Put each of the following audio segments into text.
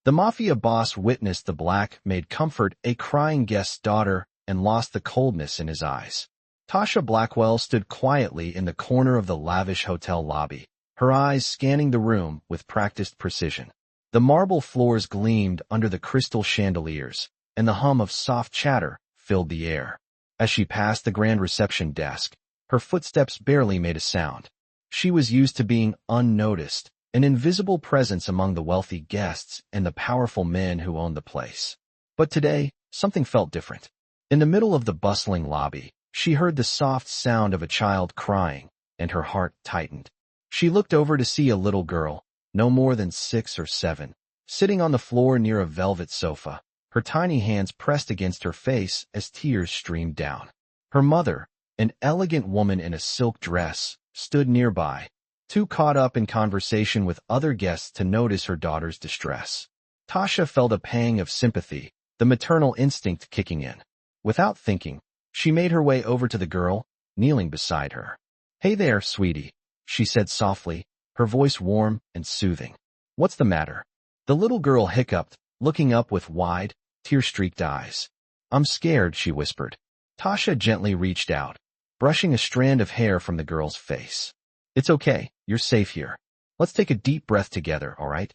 The Mafia boss witnessed the black maid comfort a crying guest's daughter and lost the coldness in his eyes. Tasha Blackwell stood quietly in the corner of the lavish hotel lobby, her eyes scanning the room with practiced precision. The marble floors gleamed under the crystal chandeliers, and the hum of soft chatter filled the air. As she passed the grand reception desk, her footsteps barely made a sound. She was used to being unnoticed, an invisible presence among the wealthy guests and the powerful men who owned the place. But today, something felt different. In the middle of the bustling lobby, she heard the soft sound of a child crying, and her heart tightened. She looked over to see a little girl, no more than 6 or 7, sitting on the floor near a velvet sofa, her tiny hands pressed against her face as tears streamed down. Her mother, an elegant woman in a silk dress, stood nearby, too caught up in conversation with other guests to notice her daughter's distress. Tasha felt a pang of sympathy, the maternal instinct kicking in. Without thinking, she made her way over to the girl, kneeling beside her. "Hey there, sweetie," she said softly, her voice warm and soothing. "What's the matter?" The little girl hiccuped, looking up with wide, tear-streaked eyes. "I'm scared," she whispered. Tasha gently reached out, brushing a strand of hair from the girl's face. "It's okay, you're safe here. Let's take a deep breath together, all right?"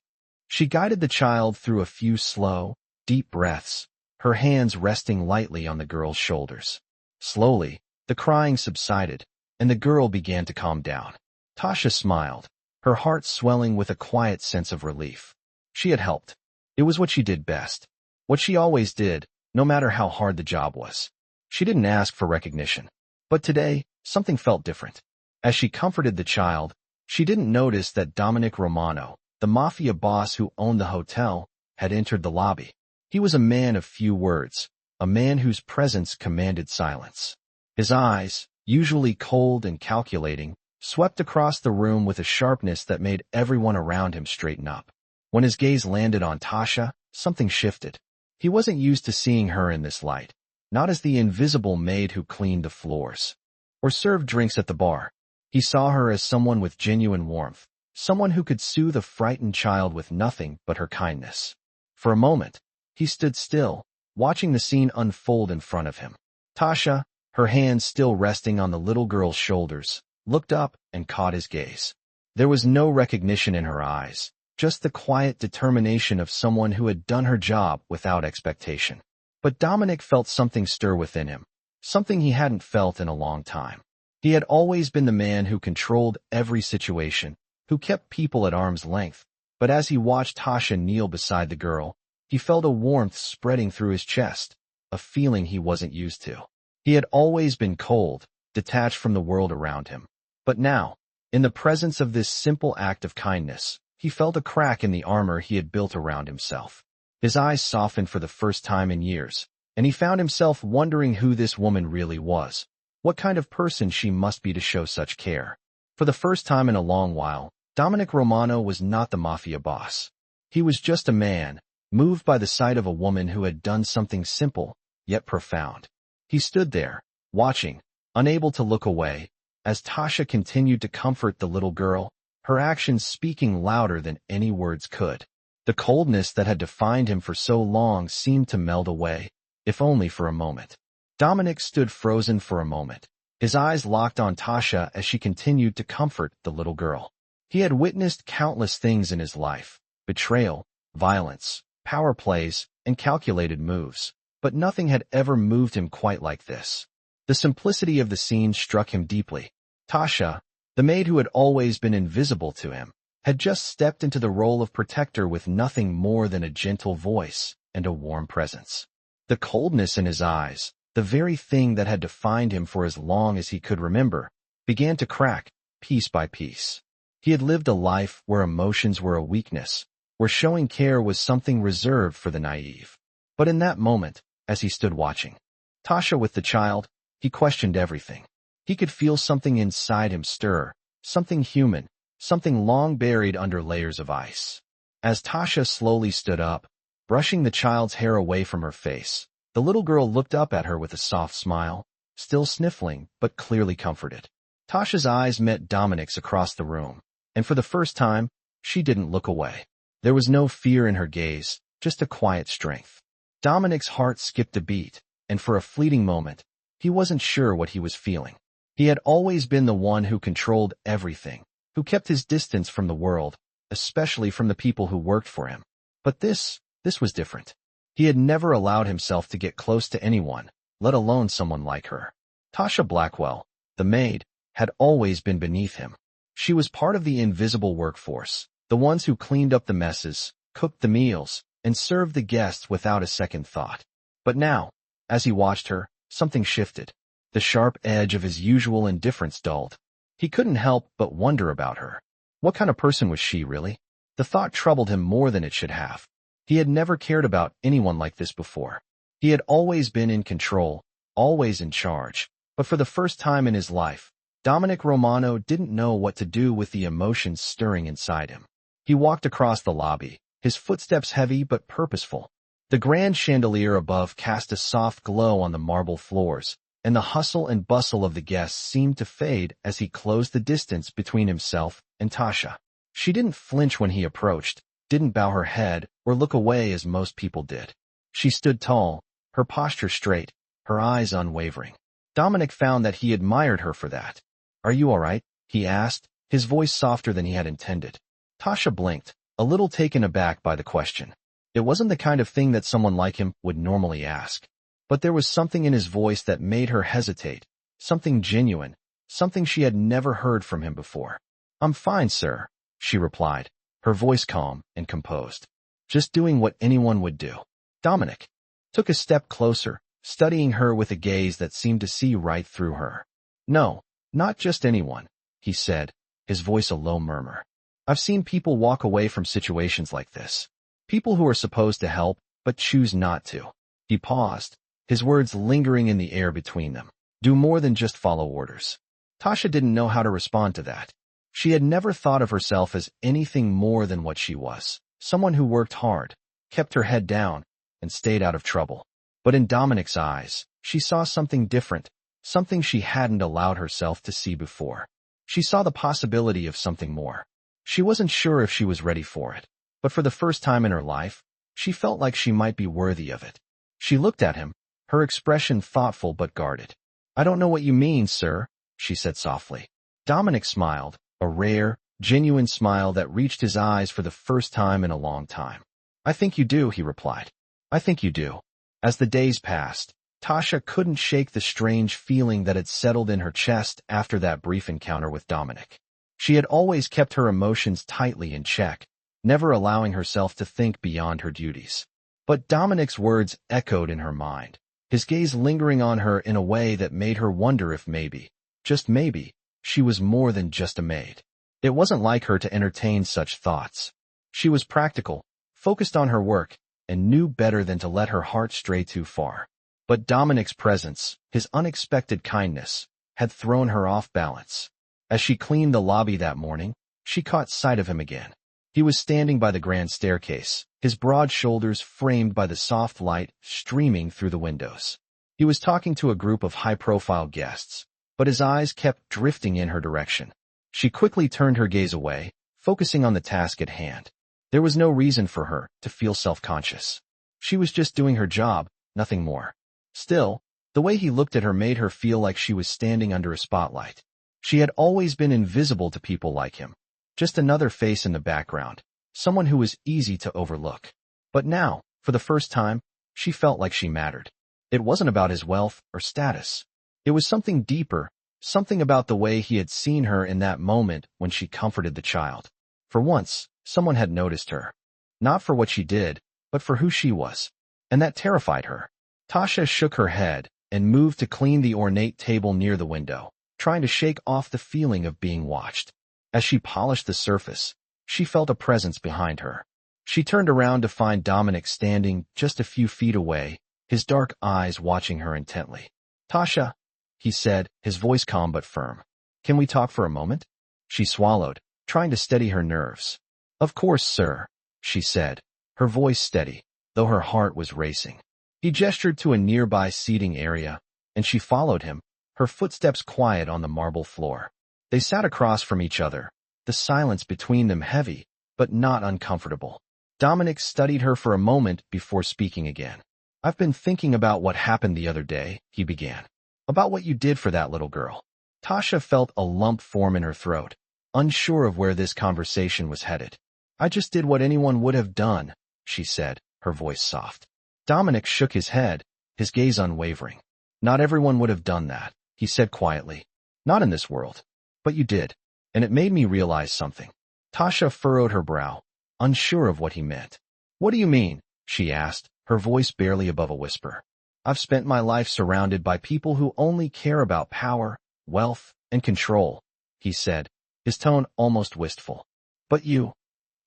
She guided the child through a few slow, deep breaths, her hands resting lightly on the girl's shoulders. Slowly, the crying subsided, and the girl began to calm down. Tasha smiled, her heart swelling with a quiet sense of relief. She had helped. It was what she did best. What she always did, no matter how hard the job was. She didn't ask for recognition. But today, something felt different. As she comforted the child, she didn't notice that Dominic Romano, the Mafia boss who owned the hotel, had entered the lobby. He was a man of few words, a man whose presence commanded silence. His eyes, usually cold and calculating, swept across the room with a sharpness that made everyone around him straighten up. When his gaze landed on Tasha, something shifted. He wasn't used to seeing her in this light, not as the invisible maid who cleaned the floors or served drinks at the bar. He saw her as someone with genuine warmth, someone who could soothe a frightened child with nothing but her kindness. For a moment, he stood still, watching the scene unfold in front of him. Tasha, her hands still resting on the little girl's shoulders, looked up and caught his gaze. There was no recognition in her eyes, just the quiet determination of someone who had done her job without expectation. But Dominic felt something stir within him, something he hadn't felt in a long time. He had always been the man who controlled every situation, who kept people at arm's length, but as he watched Tasha kneel beside the girl, he felt a warmth spreading through his chest, a feeling he wasn't used to. He had always been cold, detached from the world around him. But now, in the presence of this simple act of kindness, he felt a crack in the armor he had built around himself. His eyes softened for the first time in years, and he found himself wondering who this woman really was, what kind of person she must be to show such care. For the first time in a long while, Dominic Romano was not the Mafia boss. He was just a man, moved by the sight of a woman who had done something simple, yet profound. He stood there, watching, unable to look away, as Tasha continued to comfort the little girl, her actions speaking louder than any words could. The coldness that had defined him for so long seemed to melt away, if only for a moment. Dominic stood frozen for a moment, his eyes locked on Tasha as she continued to comfort the little girl. He had witnessed countless things in his life: betrayal, violence, power plays, and calculated moves, but nothing had ever moved him quite like this. The simplicity of the scene struck him deeply. Tasha, the maid who had always been invisible to him, had just stepped into the role of protector with nothing more than a gentle voice and a warm presence. The coldness in his eyes, the very thing that had defined him for as long as he could remember, began to crack, piece by piece. He had lived a life where emotions were a weakness, where showing care was something reserved for the naive. But in that moment, as he stood watching Tasha with the child, he questioned everything. He could feel something inside him stir, something human, something long buried under layers of ice. As Tasha slowly stood up, brushing the child's hair away from her face, the little girl looked up at her with a soft smile, still sniffling but clearly comforted. Tasha's eyes met Dominic's across the room, and for the first time, she didn't look away. There was no fear in her gaze, just a quiet strength. Dominic's heart skipped a beat, and for a fleeting moment, he wasn't sure what he was feeling. He had always been the one who controlled everything, who kept his distance from the world, especially from the people who worked for him. But this was different. He had never allowed himself to get close to anyone, let alone someone like her. Tasha Blackwell, the maid, had always been beneath him. She was part of the invisible workforce, the ones who cleaned up the messes, cooked the meals, and served the guests without a second thought. But now, as he watched her, something shifted. The sharp edge of his usual indifference dulled. He couldn't help but wonder about her. What kind of person was she, really? The thought troubled him more than it should have. He had never cared about anyone like this before. He had always been in control, always in charge. But for the first time in his life, Dominic Romano didn't know what to do with the emotions stirring inside him. He walked across the lobby, his footsteps heavy but purposeful. The grand chandelier above cast a soft glow on the marble floors, and the hustle and bustle of the guests seemed to fade as he closed the distance between himself and Tasha. She didn't flinch when he approached, didn't bow her head or look away as most people did. She stood tall, her posture straight, her eyes unwavering. Dominic found that he admired her for that. "Are you all right?" he asked, his voice softer than he had intended. Tasha blinked, a little taken aback by the question. It wasn't the kind of thing that someone like him would normally ask. But there was something in his voice that made her hesitate, something genuine, something she had never heard from him before. "I'm fine, sir," she replied, her voice calm and composed. "Just doing what anyone would do." Dominic took a step closer, studying her with a gaze that seemed to see right through her. "No, not just anyone," he said, his voice a low murmur. "I've seen people walk away from situations like this. People who are supposed to help, but choose not to." He paused, his words lingering in the air between them. "Do more than just follow orders." Tasha didn't know how to respond to that. She had never thought of herself as anything more than what she was, someone who worked hard, kept her head down, and stayed out of trouble. But in Dominic's eyes, she saw something different, something she hadn't allowed herself to see before. She saw the possibility of something more. She wasn't sure if she was ready for it, but for the first time in her life, she felt like she might be worthy of it. She looked at him, her expression thoughtful but guarded. "I don't know what you mean, sir," she said softly. Dominic smiled, a rare, genuine smile that reached his eyes for the first time in a long time. "I think you do," he replied. "I think you do." As the days passed, Tasha couldn't shake the strange feeling that had settled in her chest after that brief encounter with Dominic. She had always kept her emotions tightly in check, never allowing herself to think beyond her duties. But Dominic's words echoed in her mind, his gaze lingering on her in a way that made her wonder if maybe, just maybe, she was more than just a maid. It wasn't like her to entertain such thoughts. She was practical, focused on her work, and knew better than to let her heart stray too far. But Dominic's presence, his unexpected kindness, had thrown her off balance. As she cleaned the lobby that morning, she caught sight of him again. He was standing by the grand staircase, his broad shoulders framed by the soft light streaming through the windows. He was talking to a group of high-profile guests, but his eyes kept drifting in her direction. She quickly turned her gaze away, focusing on the task at hand. There was no reason for her to feel self-conscious. She was just doing her job, nothing more. Still, the way he looked at her made her feel like she was standing under a spotlight. She had always been invisible to people like him, just another face in the background, someone who was easy to overlook. But now, for the first time, she felt like she mattered. It wasn't about his wealth or status. It was something deeper, something about the way he had seen her in that moment when she comforted the child. For once, someone had noticed her. Not for what she did, but for who she was. And that terrified her. Tasha shook her head and moved to clean the ornate table near the window, trying to shake off the feeling of being watched. As she polished the surface, she felt a presence behind her. She turned around to find Dominic standing just a few feet away, his dark eyes watching her intently. "Tasha," he said, his voice calm but firm. "Can we talk for a moment?" She swallowed, trying to steady her nerves. "Of course, sir," she said, her voice steady, though her heart was racing. He gestured to a nearby seating area, and she followed him, her footsteps quiet on the marble floor. They sat across from each other, the silence between them heavy, but not uncomfortable. Dominic studied her for a moment before speaking again. I've been thinking about what happened the other day, he began. About what you did for that little girl. Tasha felt a lump form in her throat, unsure of where this conversation was headed. I just did what anyone would have done, she said, her voice soft. Dominic shook his head, his gaze unwavering. Not everyone would have done that, he said quietly. Not in this world. But you did, and it made me realize something. Tasha furrowed her brow, unsure of what he meant. What do you mean? She asked, her voice barely above a whisper. I've spent my life surrounded by people who only care about power, wealth, and control, he said, his tone almost wistful. But you...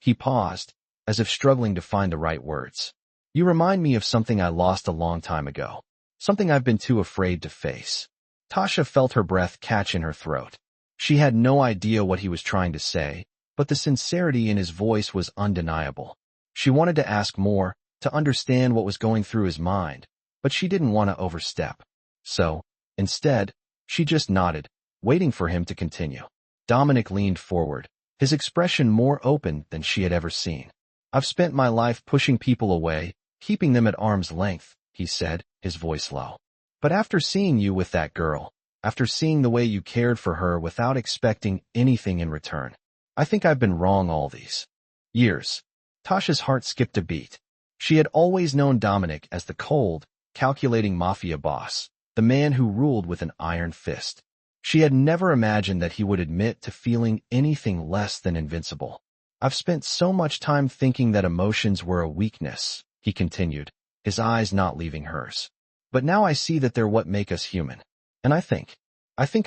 He paused, as if struggling to find the right words. You remind me of something I lost a long time ago. Something I've been too afraid to face. Tasha felt her breath catch in her throat. She had no idea what he was trying to say, but the sincerity in his voice was undeniable. She wanted to ask more, to understand what was going through his mind, but she didn't want to overstep. So, instead, she just nodded, waiting for him to continue. Dominic leaned forward, his expression more open than she had ever seen. I've spent my life pushing people away, keeping them at arm's length, he said, his voice low. But after seeing you with that girl, after seeing the way you cared for her without expecting anything in return, I think I've been wrong all these years. Tasha's heart skipped a beat. She had always known Dominic as the cold, calculating Mafia boss, the man who ruled with an iron fist. She had never imagined that he would admit to feeling anything less than invincible. I've spent so much time thinking that emotions were a weakness, he continued, his eyes not leaving hers. But now I see that they're what make us human. And I think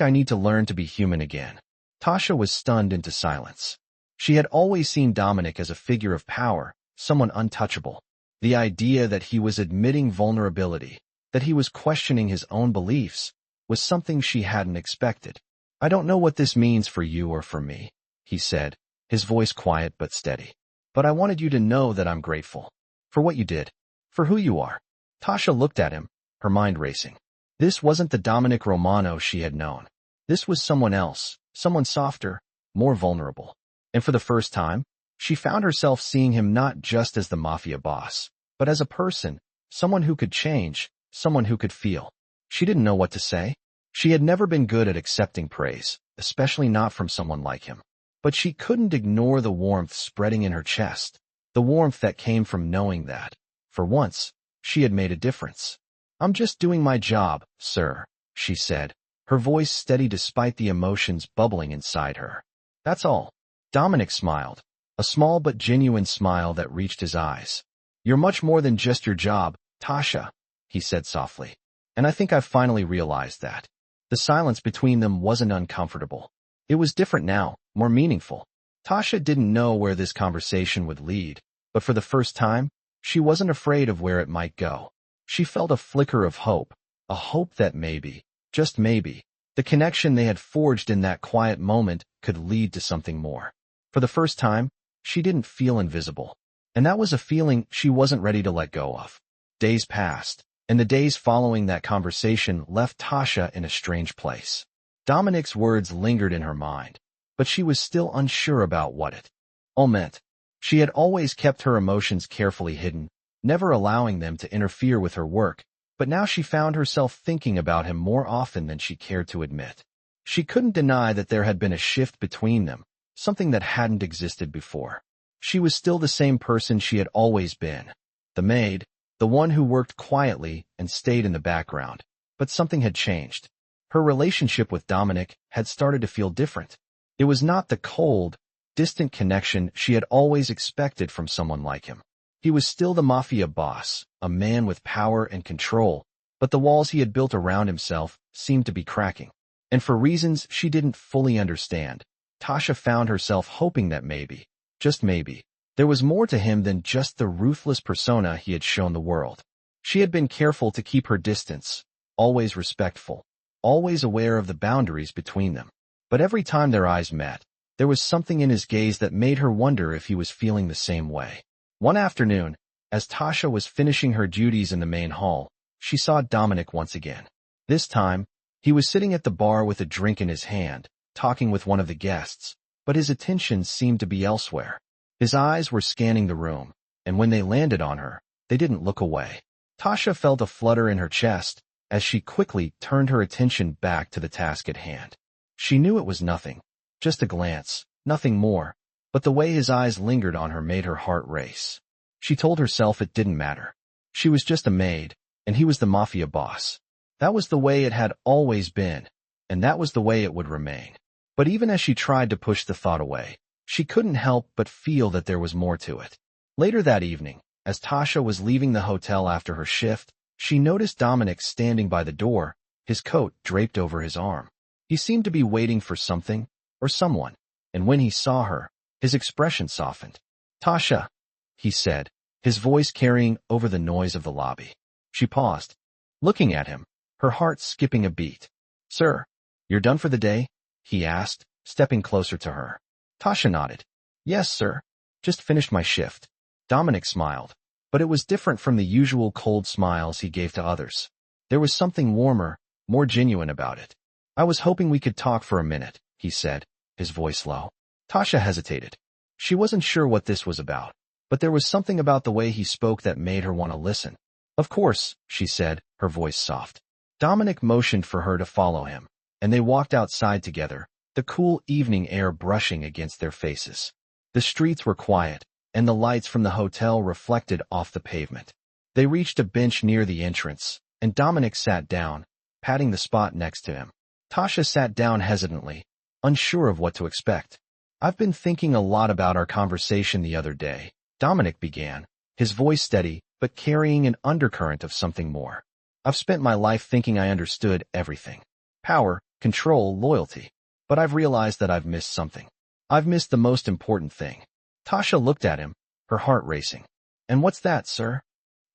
I need to learn to be human again. Tasha was stunned into silence. She had always seen Dominic as a figure of power, someone untouchable. The idea that he was admitting vulnerability, that he was questioning his own beliefs, was something she hadn't expected. I don't know what this means for you or for me, he said, his voice quiet but steady. But I wanted you to know that I'm grateful. For what you did. For who you are. Tasha looked at him, her mind racing. This wasn't the Dominic Romano she had known. This was someone else, someone softer, more vulnerable. And for the first time, she found herself seeing him not just as the Mafia boss, but as a person, someone who could change, someone who could feel. She didn't know what to say. She had never been good at accepting praise, especially not from someone like him. But she couldn't ignore the warmth spreading in her chest, the warmth that came from knowing that, for once, she had made a difference. I'm just doing my job, sir, she said, her voice steady despite the emotions bubbling inside her. That's all. Dominic smiled, a small but genuine smile that reached his eyes. You're much more than just your job, Tasha, he said softly. And I think I've finally realized that. The silence between them wasn't uncomfortable. It was different now, more meaningful. Tasha didn't know where this conversation would lead, but for the first time, she wasn't afraid of where it might go. She felt a flicker of hope, a hope that maybe, just maybe, the connection they had forged in that quiet moment could lead to something more. For the first time, she didn't feel invisible. And that was a feeling she wasn't ready to let go of. Days passed, and the days following that conversation left Tasha in a strange place. Dominic's words lingered in her mind, but she was still unsure about what it all meant. She had always kept her emotions carefully hidden, never allowing them to interfere with her work, but now she found herself thinking about him more often than she cared to admit. She couldn't deny that there had been a shift between them, something that hadn't existed before. She was still the same person she had always been, the maid, the one who worked quietly and stayed in the background, but something had changed. Her relationship with Dominic had started to feel different. It was not the cold, distant connection she had always expected from someone like him. He was still the Mafia boss, a man with power and control, but the walls he had built around himself seemed to be cracking. And for reasons she didn't fully understand, Tasha found herself hoping that maybe, just maybe, there was more to him than just the ruthless persona he had shown the world. She had been careful to keep her distance, always respectful, always aware of the boundaries between them. But every time their eyes met, there was something in his gaze that made her wonder if he was feeling the same way. One afternoon, as Tasha was finishing her duties in the main hall, she saw Dominic once again. This time, he was sitting at the bar with a drink in his hand, talking with one of the guests, but his attention seemed to be elsewhere. His eyes were scanning the room, and when they landed on her, they didn't look away. Tasha felt a flutter in her chest as she quickly turned her attention back to the task at hand. She knew it was nothing, just a glance, nothing more, but the way his eyes lingered on her made her heart race. She told herself it didn't matter. She was just a maid, and he was the Mafia boss. That was the way it had always been, and that was the way it would remain. But even as she tried to push the thought away, she couldn't help but feel that there was more to it. Later that evening, as Tasha was leaving the hotel after her shift, she noticed Dominic standing by the door, his coat draped over his arm. He seemed to be waiting for something or someone, and when he saw her, his expression softened. "Tasha," he said, his voice carrying over the noise of the lobby. She paused, looking at him, her heart skipping a beat. "Sir, you're done for the day?" he asked, stepping closer to her. Tasha nodded. "Yes, sir. Just finished my shift." Dominic smiled, but it was different from the usual cold smiles he gave to others. There was something warmer, more genuine about it. "I was hoping we could talk for a minute," he said, his voice low. Tasha hesitated. She wasn't sure what this was about, but there was something about the way he spoke that made her want to listen. "Of course," she said, her voice soft. Dominic motioned for her to follow him, and they walked outside together, the cool evening air brushing against their faces. The streets were quiet, and the lights from the hotel reflected off the pavement. They reached a bench near the entrance, and Dominic sat down, patting the spot next to him. Tasha sat down hesitantly, unsure of what to expect. "I've been thinking a lot about our conversation the other day," Dominic began, his voice steady but carrying an undercurrent of something more. "I've spent my life thinking I understood everything. Power, control, loyalty. But I've realized that I've missed something. I've missed the most important thing." Tasha looked at him, her heart racing. "And what's that, sir?"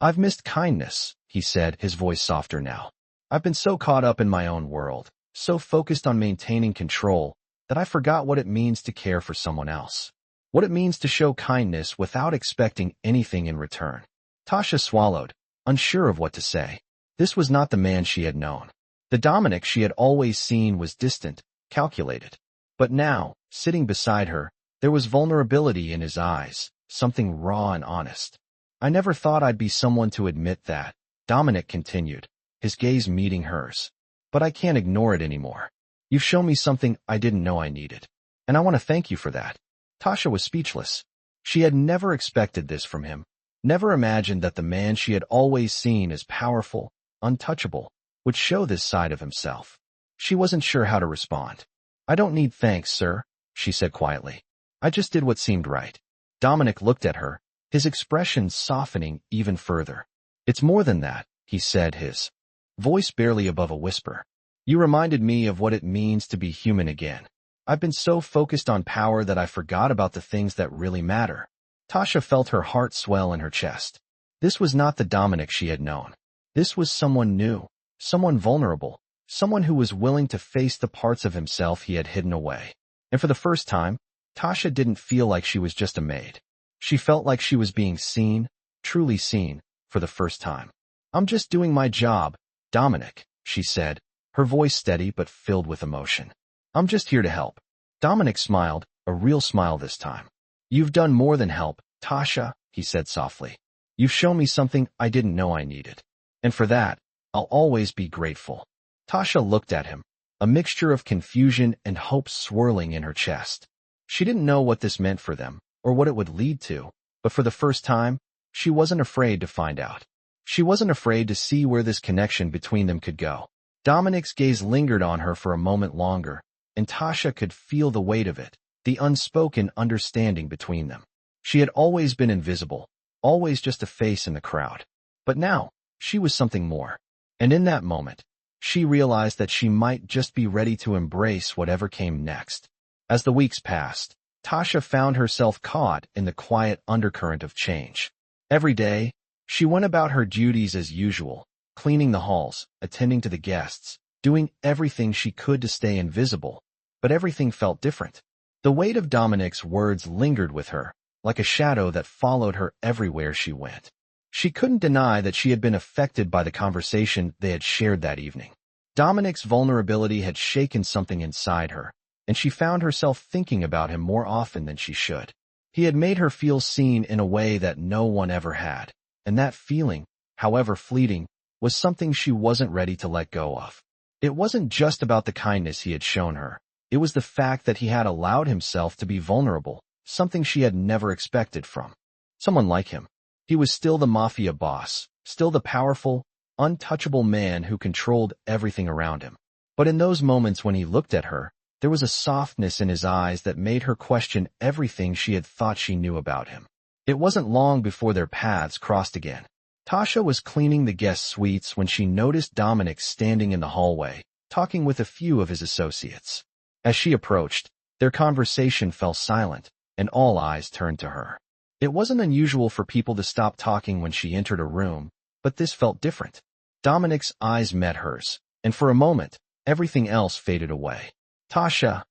"I've missed kindness," he said, his voice softer now. "I've been so caught up in my own world, so focused on maintaining control, that I forgot what it means to care for someone else. What it means to show kindness without expecting anything in return." Tasha swallowed, unsure of what to say. This was not the man she had known. The Dominic she had always seen was distant, calculated. But now, sitting beside her, there was vulnerability in his eyes, something raw and honest. "I never thought I'd be someone to admit that," Dominic continued, his gaze meeting hers. "But I can't ignore it anymore. You've shown me something I didn't know I needed. And I want to thank you for that." Tasha was speechless. She had never expected this from him, never imagined that the man she had always seen as powerful, untouchable, would show this side of himself. She wasn't sure how to respond. "I don't need thanks, sir," she said quietly. "I just did what seemed right." Dominic looked at her, his expression softening even further. "It's more than that," he said, his voice barely above a whisper. "You reminded me of what it means to be human again. I've been so focused on power that I forgot about the things that really matter." Tasha felt her heart swell in her chest. This was not the Dominic she had known. This was someone new, someone vulnerable, someone who was willing to face the parts of himself he had hidden away. And for the first time, Tasha didn't feel like she was just a maid. She felt like she was being seen, truly seen, for the first time. "I'm just doing my job, Dominic," she said, her voice steady but filled with emotion. "I'm just here to help." Dominic smiled, a real smile this time. "You've done more than help, Tasha," he said softly. "You've shown me something I didn't know I needed. And for that, I'll always be grateful." Tasha looked at him, a mixture of confusion and hope swirling in her chest. She didn't know what this meant for them, or what it would lead to, but for the first time, she wasn't afraid to find out. She wasn't afraid to see where this connection between them could go. Dominic's gaze lingered on her for a moment longer, and Tasha could feel the weight of it, the unspoken understanding between them. She had always been invisible, always just a face in the crowd. But now, she was something more. And in that moment, she realized that she might just be ready to embrace whatever came next. As the weeks passed, Tasha found herself caught in the quiet undercurrent of change. Every day, she went about her duties as usual, cleaning the halls, attending to the guests, doing everything she could to stay invisible, but everything felt different. The weight of Dominic's words lingered with her, like a shadow that followed her everywhere she went. She couldn't deny that she had been affected by the conversation they had shared that evening. Dominic's vulnerability had shaken something inside her, and she found herself thinking about him more often than she should. He had made her feel seen in a way that no one ever had, and that feeling, however fleeting, was something she wasn't ready to let go of. It wasn't just about the kindness he had shown her. It was the fact that he had allowed himself to be vulnerable, something she had never expected from someone like him. He was still the Mafia boss, still the powerful, untouchable man who controlled everything around him. But in those moments when he looked at her, there was a softness in his eyes that made her question everything she had thought she knew about him. It wasn't long before their paths crossed again. Tasha was cleaning the guest suites when she noticed Dominic standing in the hallway, talking with a few of his associates. As she approached, their conversation fell silent, and all eyes turned to her. It wasn't unusual for people to stop talking when she entered a room, but this felt different. Dominic's eyes met hers, and for a moment, everything else faded away. "Tasha,"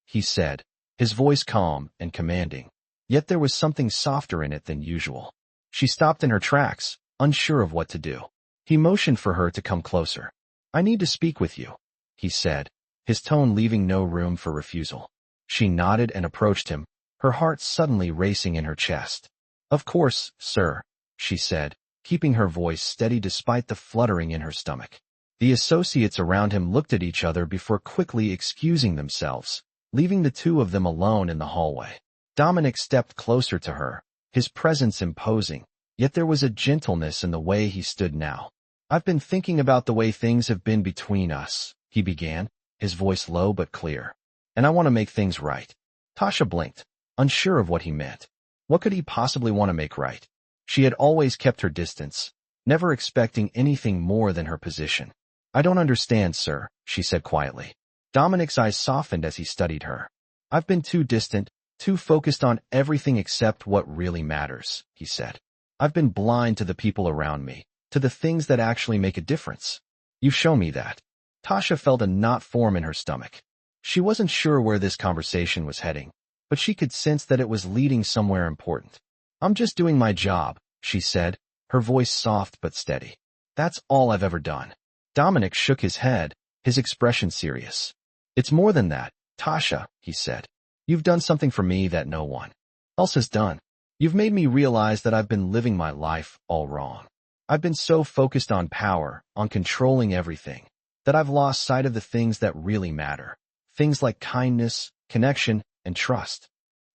he said, his voice calm and commanding, yet there was something softer in it than usual. She stopped in her tracks, unsure of what to do. He motioned for her to come closer. "I need to speak with you," he said, his tone leaving no room for refusal. She nodded and approached him, her heart suddenly racing in her chest. "Of course, sir," she said, keeping her voice steady despite the fluttering in her stomach. The associates around him looked at each other before quickly excusing themselves, leaving the two of them alone in the hallway. Dominic stepped closer to her, his presence imposing, yet there was a gentleness in the way he stood now. "I've been thinking about the way things have been between us," he began, his voice low but clear. "And I want to make things right." Tasha blinked, unsure of what he meant. What could he possibly want to make right? She had always kept her distance, never expecting anything more than her position. "I don't understand, sir," she said quietly. Dominic's eyes softened as he studied her. "I've been too distant, too focused on everything except what really matters," he said. "I've been blind to the people around me, to the things that actually make a difference. You've shown me that." Tasha felt a knot form in her stomach. She wasn't sure where this conversation was heading, but she could sense that it was leading somewhere important. "I'm just doing my job," she said, her voice soft but steady. "That's all I've ever done." Dominic shook his head, his expression serious. "It's more than that, Tasha," he said. "You've done something for me that no one else has done. You've made me realize that I've been living my life all wrong. I've been so focused on power, on controlling everything, that I've lost sight of the things that really matter. Things like kindness, connection, and trust."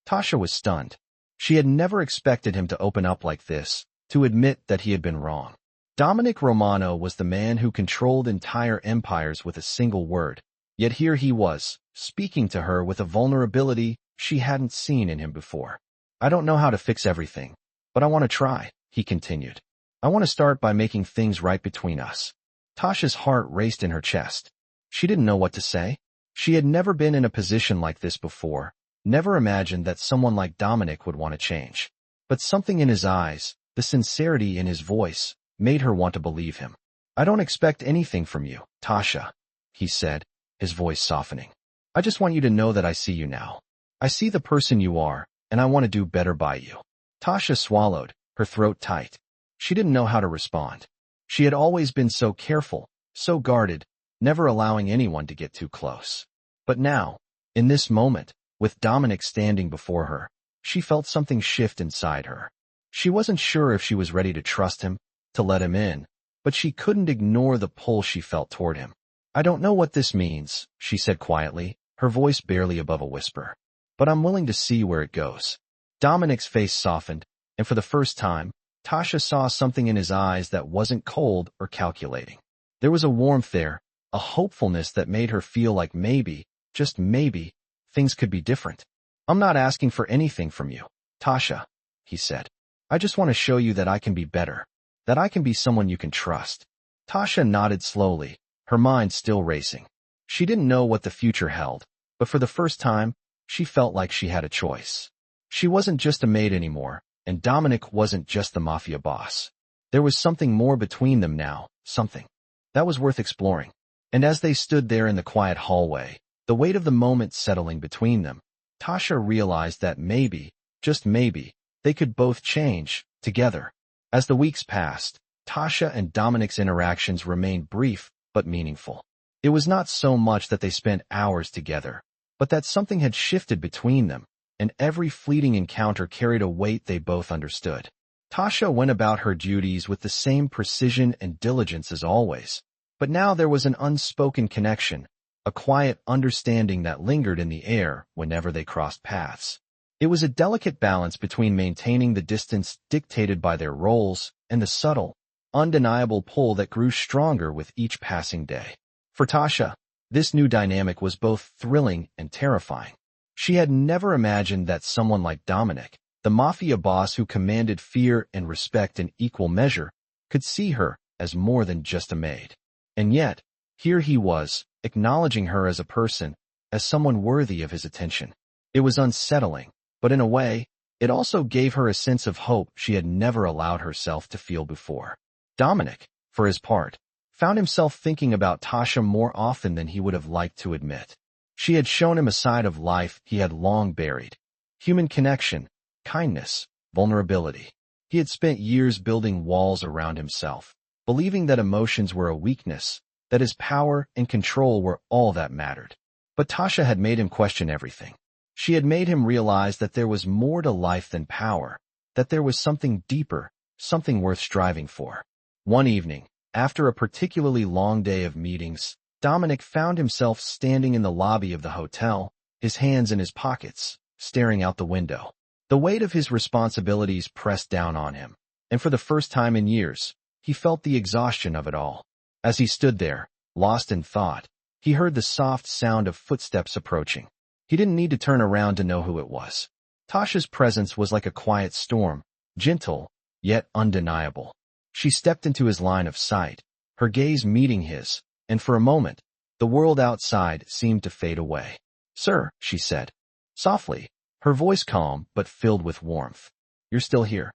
Tasha was stunned. She had never expected him to open up like this, to admit that he had been wrong. Dominic Romano was the man who controlled entire empires with a single word, yet here he was, speaking to her with a vulnerability she hadn't seen in him before. "I don't know how to fix everything, but I want to try," he continued. "I want to start by making things right between us." Tasha's heart raced in her chest. She didn't know what to say. She had never been in a position like this before, never imagined that someone like Dominic would want to change. But something in his eyes, the sincerity in his voice, made her want to believe him. "I don't expect anything from you, Tasha," he said, his voice softening. "I just want you to know that I see you now. I see the person you are, and I want to do better by you." Tasha swallowed, her throat tight. She didn't know how to respond. She had always been so careful, so guarded, never allowing anyone to get too close. But now, in this moment, with Dominic standing before her, she felt something shift inside her. She wasn't sure if she was ready to trust him, to let him in, but she couldn't ignore the pull she felt toward him. "I don't know what this means," she said quietly, her voice barely above a whisper. "But I'm willing to see where it goes." Dominic's face softened, and for the first time, Tasha saw something in his eyes that wasn't cold or calculating. There was a warmth there, a hopefulness that made her feel like maybe, just maybe, things could be different. "I'm not asking for anything from you, Tasha," he said. "I just want to show you that I can be better, that I can be someone you can trust." Tasha nodded slowly, her mind still racing. She didn't know what the future held, but for the first time, she felt like she had a choice. She wasn't just a maid anymore, and Dominic wasn't just the Mafia boss. There was something more between them now, something that was worth exploring. And as they stood there in the quiet hallway, the weight of the moment settling between them, Tasha realized that maybe, just maybe, they could both change, together. As the weeks passed, Tasha and Dominic's interactions remained brief but meaningful. It was not so much that they spent hours together, but that something had shifted between them, and every fleeting encounter carried a weight they both understood. Tasha went about her duties with the same precision and diligence as always, but now there was an unspoken connection, a quiet understanding that lingered in the air whenever they crossed paths. It was a delicate balance between maintaining the distance dictated by their roles and the subtle, undeniable pull that grew stronger with each passing day. For Tasha, this new dynamic was both thrilling and terrifying. She had never imagined that someone like Dominic, the Mafia boss who commanded fear and respect in equal measure, could see her as more than just a maid. And yet, here he was, acknowledging her as a person, as someone worthy of his attention. It was unsettling, but in a way, it also gave her a sense of hope she had never allowed herself to feel before. Dominic, for his part, found himself thinking about Tasha more often than he would have liked to admit. She had shown him a side of life he had long buried. Human connection, kindness, vulnerability. He had spent years building walls around himself, believing that emotions were a weakness, that his power and control were all that mattered. But Tasha had made him question everything. She had made him realize that there was more to life than power, that there was something deeper, something worth striving for. One evening, after a particularly long day of meetings, Dominic found himself standing in the lobby of the hotel, his hands in his pockets, staring out the window. The weight of his responsibilities pressed down on him, and for the first time in years, he felt the exhaustion of it all. As he stood there, lost in thought, he heard the soft sound of footsteps approaching. He didn't need to turn around to know who it was. Tasha's presence was like a quiet storm, gentle, yet undeniable. She stepped into his line of sight, her gaze meeting his, and for a moment, the world outside seemed to fade away. "Sir," she said, softly, her voice calm but filled with warmth. "You're still here."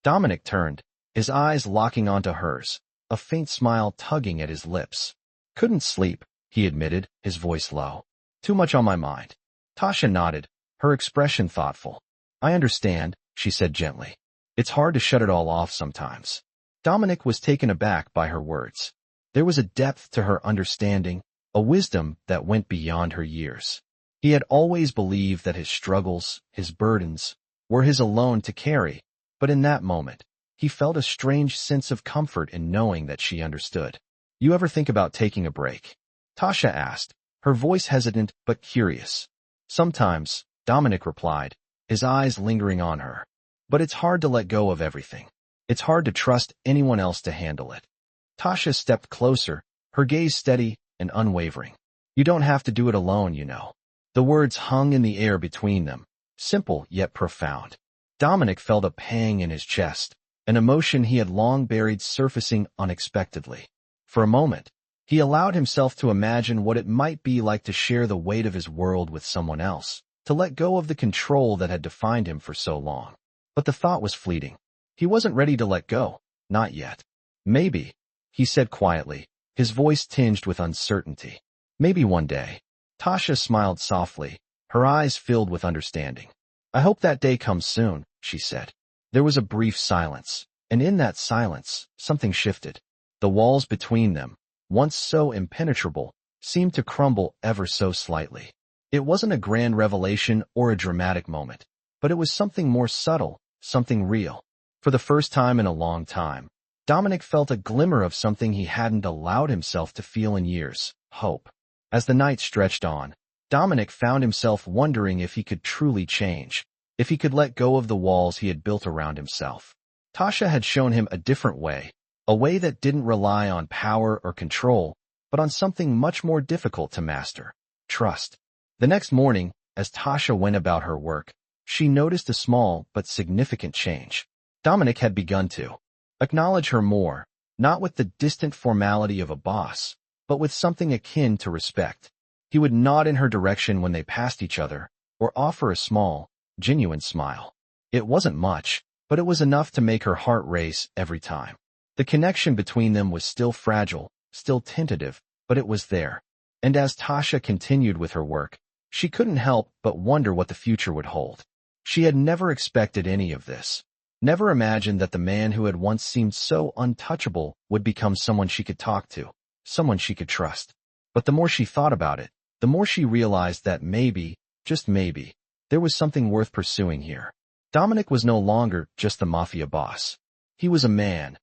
Dominic turned, his eyes locking onto hers, a faint smile tugging at his lips. "Couldn't sleep," he admitted, his voice low. "Too much on my mind." Tasha nodded, her expression thoughtful. "I understand," she said gently. "It's hard to shut it all off sometimes." Dominic was taken aback by her words. There was a depth to her understanding, a wisdom that went beyond her years. He had always believed that his struggles, his burdens, were his alone to carry, but in that moment, he felt a strange sense of comfort in knowing that she understood. "You ever think about taking a break?" Tasha asked, her voice hesitant but curious. "Sometimes," Dominic replied, his eyes lingering on her. "But it's hard to let go of everything. It's hard to trust anyone else to handle it." Tasha stepped closer, her gaze steady and unwavering. "You don't have to do it alone, you know." The words hung in the air between them, simple yet profound. Dominic felt a pang in his chest, an emotion he had long buried surfacing unexpectedly. For a moment, he allowed himself to imagine what it might be like to share the weight of his world with someone else, to let go of the control that had defined him for so long. But the thought was fleeting. He wasn't ready to let go, not yet. "Maybe," he said quietly, his voice tinged with uncertainty. "Maybe one day." Tasha smiled softly, her eyes filled with understanding. "I hope that day comes soon," she said. There was a brief silence, and in that silence, something shifted. The walls between them, once so impenetrable, seemed to crumble ever so slightly. It wasn't a grand revelation or a dramatic moment, but it was something more subtle, something real. For the first time in a long time, Dominic felt a glimmer of something he hadn't allowed himself to feel in years: hope. As the night stretched on, Dominic found himself wondering if he could truly change, if he could let go of the walls he had built around himself. Tasha had shown him a different way, a way that didn't rely on power or control, but on something much more difficult to master: trust. The next morning, as Tasha went about her work, she noticed a small but significant change. Dominic had begun to acknowledge her more, not with the distant formality of a boss, but with something akin to respect. He would nod in her direction when they passed each other, or offer a small, genuine smile. It wasn't much, but it was enough to make her heart race every time. The connection between them was still fragile, still tentative, but it was there. And as Tasha continued with her work, she couldn't help but wonder what the future would hold. She had never expected any of this. Never imagined that the man who had once seemed so untouchable would become someone she could talk to, someone she could trust. But the more she thought about it, the more she realized that maybe, just maybe, There was something worth pursuing here. Dominic was no longer just the Mafia boss. He was a man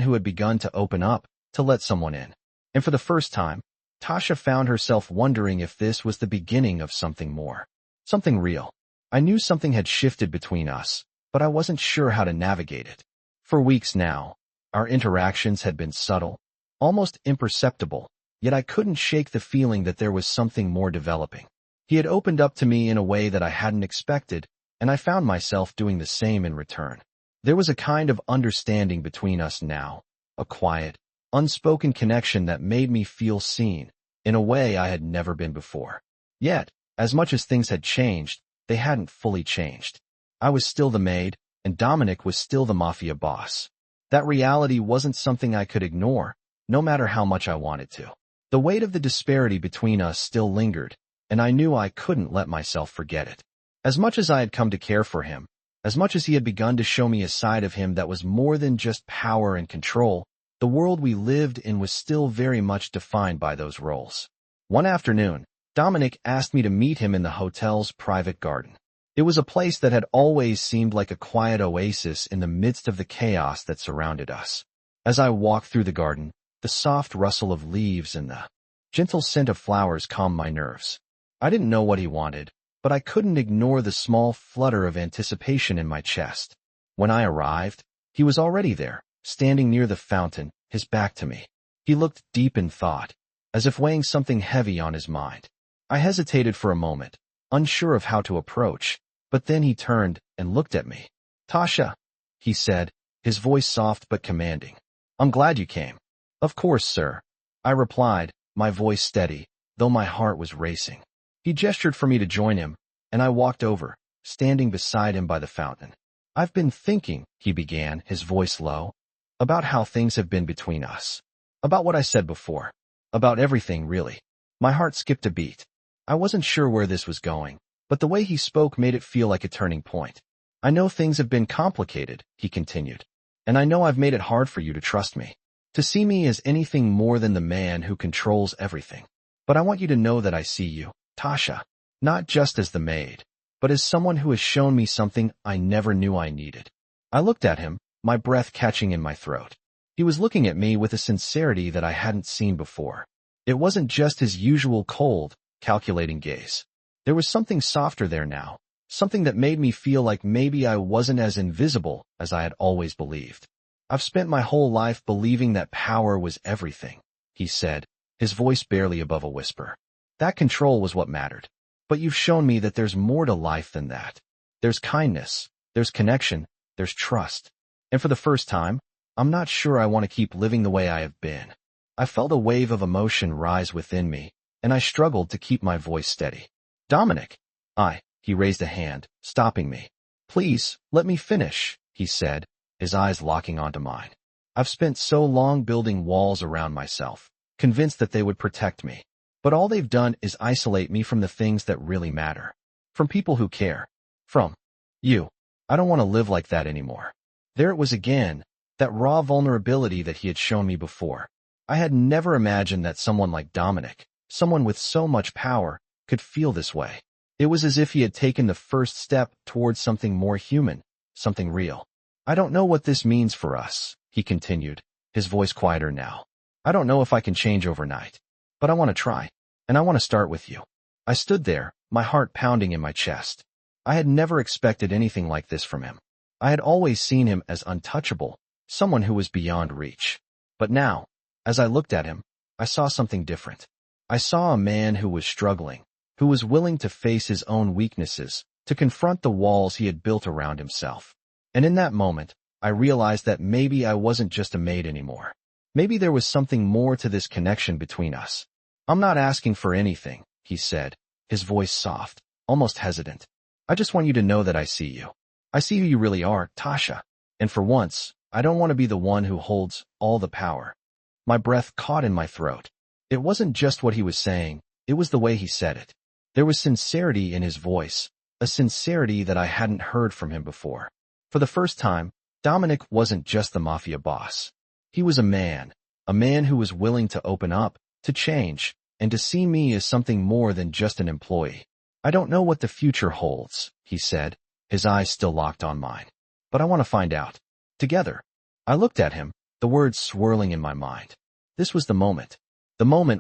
who had begun to open up, to let someone in. And for the first time, Tasha found herself wondering if this was the beginning of something more. Something real. I knew something had shifted between us, but I wasn't sure how to navigate it. For weeks now, our interactions had been subtle, almost imperceptible, yet I couldn't shake the feeling that there was something more developing. He had opened up to me in a way that I hadn't expected, and I found myself doing the same in return. There was a kind of understanding between us now, a quiet, unspoken connection that made me feel seen, in a way I had never been before. Yet, as much as things had changed, they hadn't fully changed. I was still the maid, and Dominic was still the Mafia boss. That reality wasn't something I could ignore, no matter how much I wanted to. The weight of the disparity between us still lingered, and I knew I couldn't let myself forget it. As much as I had come to care for him, as much as he had begun to show me a side of him that was more than just power and control, the world we lived in was still very much defined by those roles. One afternoon, Dominic asked me to meet him in the hotel's private garden. It was a place that had always seemed like a quiet oasis in the midst of the chaos that surrounded us. As I walked through the garden, the soft rustle of leaves and the gentle scent of flowers calmed my nerves. I didn't know what he wanted, but I couldn't ignore the small flutter of anticipation in my chest. When I arrived, he was already there, standing near the fountain, his back to me. He looked deep in thought, as if weighing something heavy on his mind. I hesitated for a moment, unsure of how to approach, but then he turned and looked at me. "Tasha," he said, his voice soft but commanding. "I'm glad you came." "Of course, sir," I replied, my voice steady, though my heart was racing. He gestured for me to join him, and I walked over, standing beside him by the fountain. "I've been thinking," he began, his voice low, "about how things have been between us. About what I said before. About everything, really." My heart skipped a beat. I wasn't sure where this was going, but the way he spoke made it feel like a turning point. "I know things have been complicated," he continued, "and I know I've made it hard for you to trust me, to see me as anything more than the man who controls everything. But I want you to know that I see you, Tasha, not just as the maid, but as someone who has shown me something I never knew I needed." I looked at him, my breath catching in my throat. He was looking at me with a sincerity that I hadn't seen before. It wasn't just his usual cold, calculating gaze. There was something softer there now, something that made me feel like maybe I wasn't as invisible as I had always believed. "I've spent my whole life believing that power was everything," he said, his voice barely above a whisper. "That control was what mattered. But you've shown me that there's more to life than that. There's kindness, there's connection, there's trust. And for the first time, I'm not sure I want to keep living the way I have been." I felt a wave of emotion rise within me, and I struggled to keep my voice steady. "Dominic." He raised a hand, stopping me. "Please, let me finish," he said, his eyes locking onto mine. "I've spent so long building walls around myself, convinced that they would protect me. But all they've done is isolate me from the things that really matter. From people who care. From you. I don't want to live like that anymore." There it was again, that raw vulnerability that he had shown me before. I had never imagined that someone like Dominic, someone with so much power, could feel this way. It was as if he had taken the first step towards something more human, something real. "I don't know what this means for us," he continued, his voice quieter now. "I don't know if I can change overnight. But I want to try. And I want to start with you." I stood there, my heart pounding in my chest. I had never expected anything like this from him. I had always seen him as untouchable, someone who was beyond reach. But now, as I looked at him, I saw something different. I saw a man who was struggling, who was willing to face his own weaknesses, to confront the walls he had built around himself. And in that moment, I realized that maybe I wasn't just a maid anymore. Maybe there was something more to this connection between us. "I'm not asking for anything," he said, his voice soft, almost hesitant. "I just want you to know that I see you. I see who you really are, Tasha. And for once, I don't want to be the one who holds all the power." My breath caught in my throat. It wasn't just what he was saying, it was the way he said it. There was sincerity in his voice, a sincerity that I hadn't heard from him before. For the first time, Dominic wasn't just the Mafia boss. He was a man who was willing to open up, to change, and to see me as something more than just an employee. I don't know what the future holds, he said, his eyes still locked on mine. But I want to find out. Together. I looked at him, the words swirling in my mind. This was the moment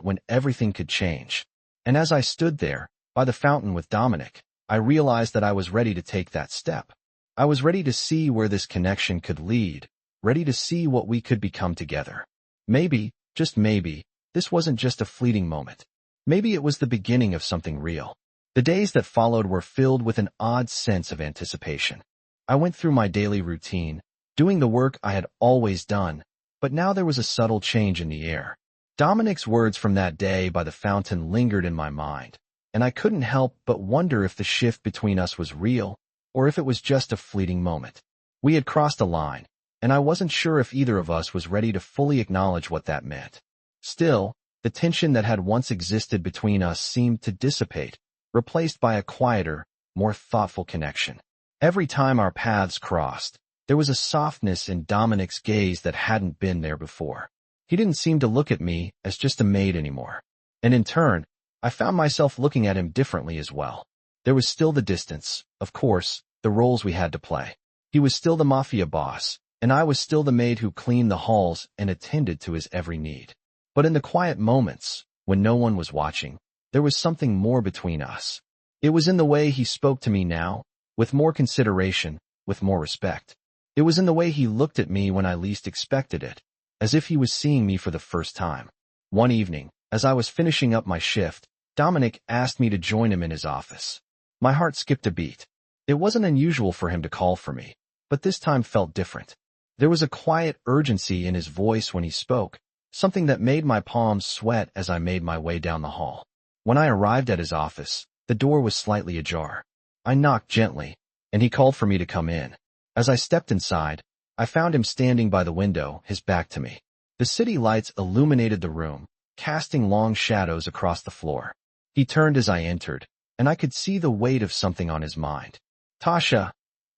when everything could change. And as I stood there, by the fountain with Dominic, I realized that I was ready to take that step. I was ready to see where this connection could lead, ready to see what we could become together. Maybe, just maybe, this wasn't just a fleeting moment. Maybe it was the beginning of something real. The days that followed were filled with an odd sense of anticipation. I went through my daily routine, doing the work I had always done, but now there was a subtle change in the air. Dominic's words from that day by the fountain lingered in my mind, and I couldn't help but wonder if the shift between us was real, or if it was just a fleeting moment. We had crossed a line, and I wasn't sure if either of us was ready to fully acknowledge what that meant. Still, the tension that had once existed between us seemed to dissipate, replaced by a quieter, more thoughtful connection. Every time our paths crossed, there was a softness in Dominic's gaze that hadn't been there before. He didn't seem to look at me as just a maid anymore. And in turn, I found myself looking at him differently as well. There was still the distance, of course, the roles we had to play. He was still the Mafia boss, and I was still the maid who cleaned the halls and attended to his every need. But in the quiet moments, when no one was watching, there was something more between us. It was in the way he spoke to me now, with more consideration, with more respect. It was in the way he looked at me when I least expected it, as if he was seeing me for the first time. One evening, as I was finishing up my shift, Dominic asked me to join him in his office. My heart skipped a beat. It wasn't unusual for him to call for me, but this time felt different. There was a quiet urgency in his voice when he spoke, something that made my palms sweat as I made my way down the hall. When I arrived at his office, the door was slightly ajar. I knocked gently, and he called for me to come in. As I stepped inside, I found him standing by the window, his back to me. The city lights illuminated the room, casting long shadows across the floor. He turned as I entered, and I could see the weight of something on his mind. "Tasha,"